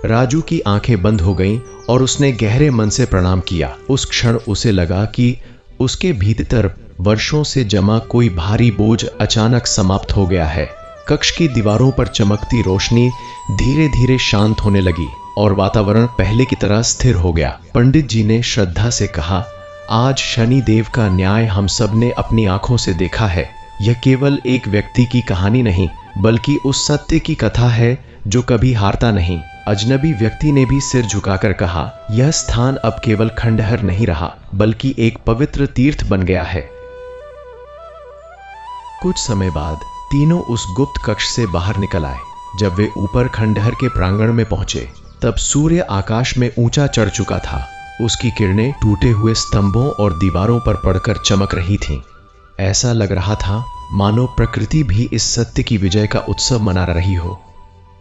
Speaker 1: राजू की आंखें बंद हो गईं और उसने गहरे मन से प्रणाम किया। उस क्षण उसे लगा कि उसके भीतर वर्षों से जमा कोई भारी बोझ अचानक समाप्त हो गया है। कक्ष की दीवारों पर चमकती रोशनी धीरे धीरे शांत होने लगी और वातावरण पहले की तरह स्थिर हो गया। पंडित जी ने श्रद्धा से कहा, आज शनि देव का न्याय हम सब ने अपनी आंखों से देखा है। यह केवल एक व्यक्ति की कहानी नहीं बल्कि उस सत्य की कथा है जो कभी हारता नहीं। अजनबी व्यक्ति ने भी सिर झुकाकर कहा, यह स्थान अब केवल खंडहर नहीं रहा बल्कि एक पवित्र तीर्थ बन गया है। कुछ समय बाद तीनों उस गुप्त कक्ष से बाहर निकल आए। जब वे ऊपर खंडहर के प्रांगण में पहुंचे तब सूर्य आकाश में ऊंचा चढ़ चुका था। उसकी किरणें टूटे हुए स्तंभों और दीवारों पर पड़कर चमक रही थीं। ऐसा लग रहा था मानो प्रकृति भी इस सत्य की विजय का उत्सव मना रही हो।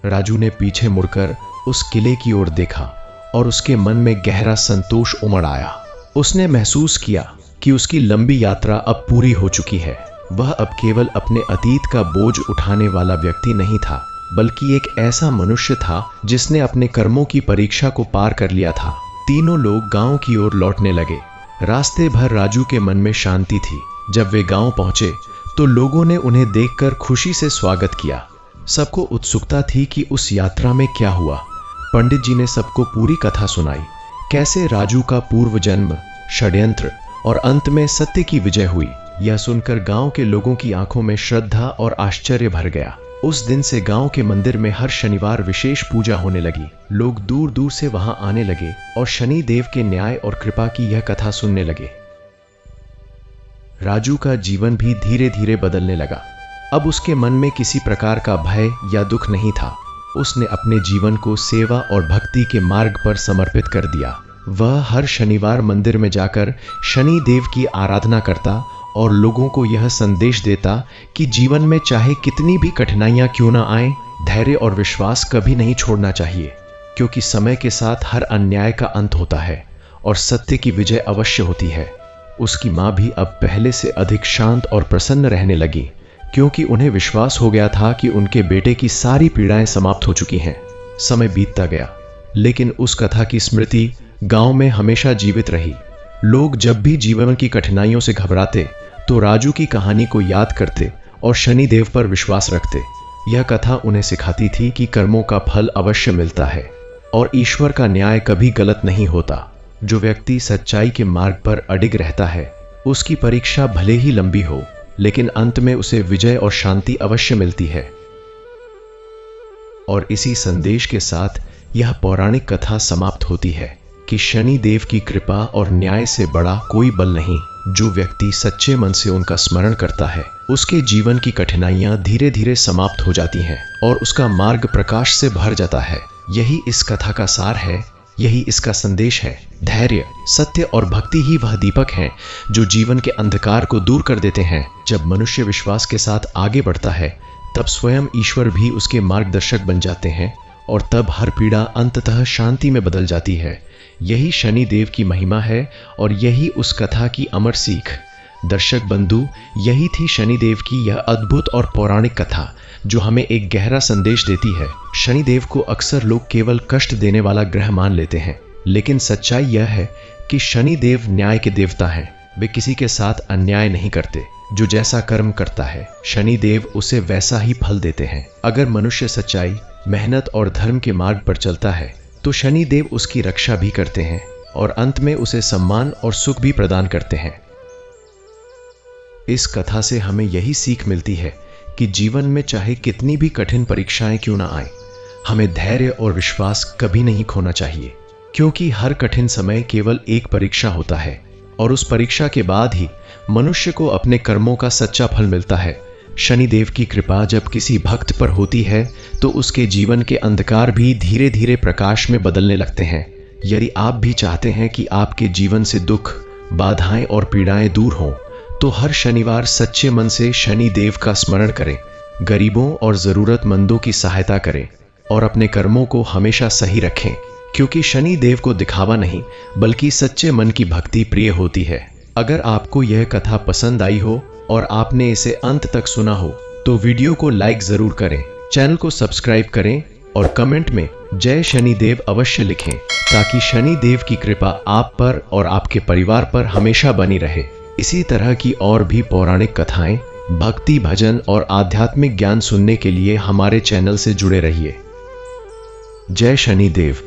Speaker 1: राजू ने पीछे मुड़कर उस किले की ओर देखा और उसके मन में गहरा संतोष उमड़ आया। उसने महसूस किया कि उसकी लंबी यात्रा अब पूरी हो चुकी है। वह अब केवल अपने अतीत का बोझ उठाने वाला व्यक्ति नहीं था बल्कि एक ऐसा मनुष्य था जिसने अपने कर्मों की परीक्षा को पार कर लिया था। तीनों लोग गांव की ओर लौटने लगे। रास्ते भर राजू के मन में शांति थी। जब वे गांव पहुंचे तो लोगों ने उन्हें देखकर खुशी से स्वागत किया। सबको उत्सुकता थी कि उस यात्रा में क्या हुआ। पंडित जी ने सबको पूरी कथा सुनाई, कैसे राजू का पूर्व जन्म, षड्यंत्र और अंत में सत्य की विजय हुई। यह सुनकर गांव के लोगों की आंखों में श्रद्धा और आश्चर्य भर गया। उस दिन से गांव के मंदिर में हर शनिवार विशेष पूजा होने लगी। लोग दूर दूर से वहां आने लगे और शनि देव के न्याय और कृपा की यह कथा सुनने लगे। राजू का जीवन भी धीरे धीरे बदलने लगा। अब उसके मन में किसी प्रकार का भय या दुख नहीं था। उसने अपने जीवन को सेवा और भक्ति के मार्ग पर समर्पित कर दिया। वह हर शनिवार मंदिर में जाकर शनि देव की आराधना करता और लोगों को यह संदेश देता कि जीवन में चाहे कितनी भी कठिनाइयां क्यों ना आए, धैर्य और विश्वास कभी नहीं छोड़ना चाहिए, क्योंकि समय के साथ हर अन्याय का अंत होता है और सत्य की विजय अवश्य होती है। उसकी मां भी अब पहले से अधिक शांत और प्रसन्न रहने लगी। क्योंकि उन्हें विश्वास हो गया था कि उनके बेटे की सारी पीड़ाएं समाप्त हो चुकी हैं। समय बीतता गया, लेकिन उस कथा की स्मृति गांव में हमेशा जीवित रही। लोग जब भी जीवन की कठिनाइयों से घबराते तो राजू की कहानी को याद करते और शनिदेव पर विश्वास रखते। यह कथा उन्हें सिखाती थी कि कर्मों का फल अवश्य मिलता है और ईश्वर का न्याय कभी गलत नहीं होता। जो व्यक्ति सच्चाई के मार्ग पर अडिग रहता है, उसकी परीक्षा भले ही लंबी हो, लेकिन अंत में उसे विजय और शांति अवश्य मिलती है। और इसी संदेश के साथ यह पौराणिक कथा समाप्त होती है कि शनि देव की कृपा और न्याय से बड़ा कोई बल नहीं। जो व्यक्ति सच्चे मन से उनका स्मरण करता है, उसके जीवन की कठिनाइयां धीरे धीरे समाप्त हो जाती हैं और उसका मार्ग प्रकाश से भर जाता है। यही इस कथा का सार है, यही इसका संदेश है। धैर्य, सत्य और भक्ति ही वह दीपक हैं जो जीवन के अंधकार को दूर कर देते हैं। जब मनुष्य विश्वास के साथ आगे बढ़ता है, तब स्वयं ईश्वर भी उसके मार्गदर्शक बन जाते हैं और तब हर पीड़ा अंततः शांति में बदल जाती है। यही शनि देव की महिमा है और यही उस कथा की अमर सीख। दर्शक बंधु, यही थी शनिदेव की यह अद्भुत और पौराणिक कथा जो हमें एक गहरा संदेश देती है। शनिदेव को अक्सर लोग केवल कष्ट देने वाला ग्रह मान लेते हैं, लेकिन सच्चाई यह है कि शनिदेव न्याय के देवता हैं। वे किसी के साथ अन्याय नहीं करते। जो जैसा कर्म करता है, शनिदेव उसे वैसा ही फल देते हैं। अगर मनुष्य सच्चाई, मेहनत और धर्म के मार्ग पर चलता है, तो शनिदेव उसकी रक्षा भी करते हैं और अंत में उसे सम्मान और सुख भी प्रदान करते हैं। इस कथा से हमें यही सीख मिलती है कि जीवन में चाहे कितनी भी कठिन परीक्षाएं क्यों ना आए, हमें धैर्य और विश्वास कभी नहीं खोना चाहिए, क्योंकि हर कठिन समय केवल एक परीक्षा होता है और उस परीक्षा के बाद ही मनुष्य को अपने कर्मों का सच्चा फल मिलता है। शनिदेव की कृपा जब किसी भक्त पर होती है तो उसके जीवन के अंधकार भी धीरे धीरे प्रकाश में बदलने लगते हैं। यदि आप भी चाहते हैं कि आपके जीवन से दुख, बाधाएं और पीड़ाएं दूर हों, तो हर शनिवार सच्चे मन से शनि देव का स्मरण करें, गरीबों और जरूरतमंदों की सहायता करें और अपने कर्मों को हमेशा सही रखें, क्योंकि शनि देव को दिखावा नहीं बल्कि सच्चे मन की भक्ति प्रिय होती है। अगर आपको यह कथा पसंद आई हो और आपने इसे अंत तक सुना हो, तो वीडियो को लाइक जरूर करें, चैनल को सब्सक्राइब करें और कमेंट में जय शनिदेव अवश्य लिखें, ताकि शनि देव की कृपा आप पर और आपके परिवार पर हमेशा बनी रहे। इसी तरह की और भी पौराणिक कथाएं, भक्ति, भजन और आध्यात्मिक ज्ञान सुनने के लिए हमारे चैनल से जुड़े रहिए। जय शनिदेव।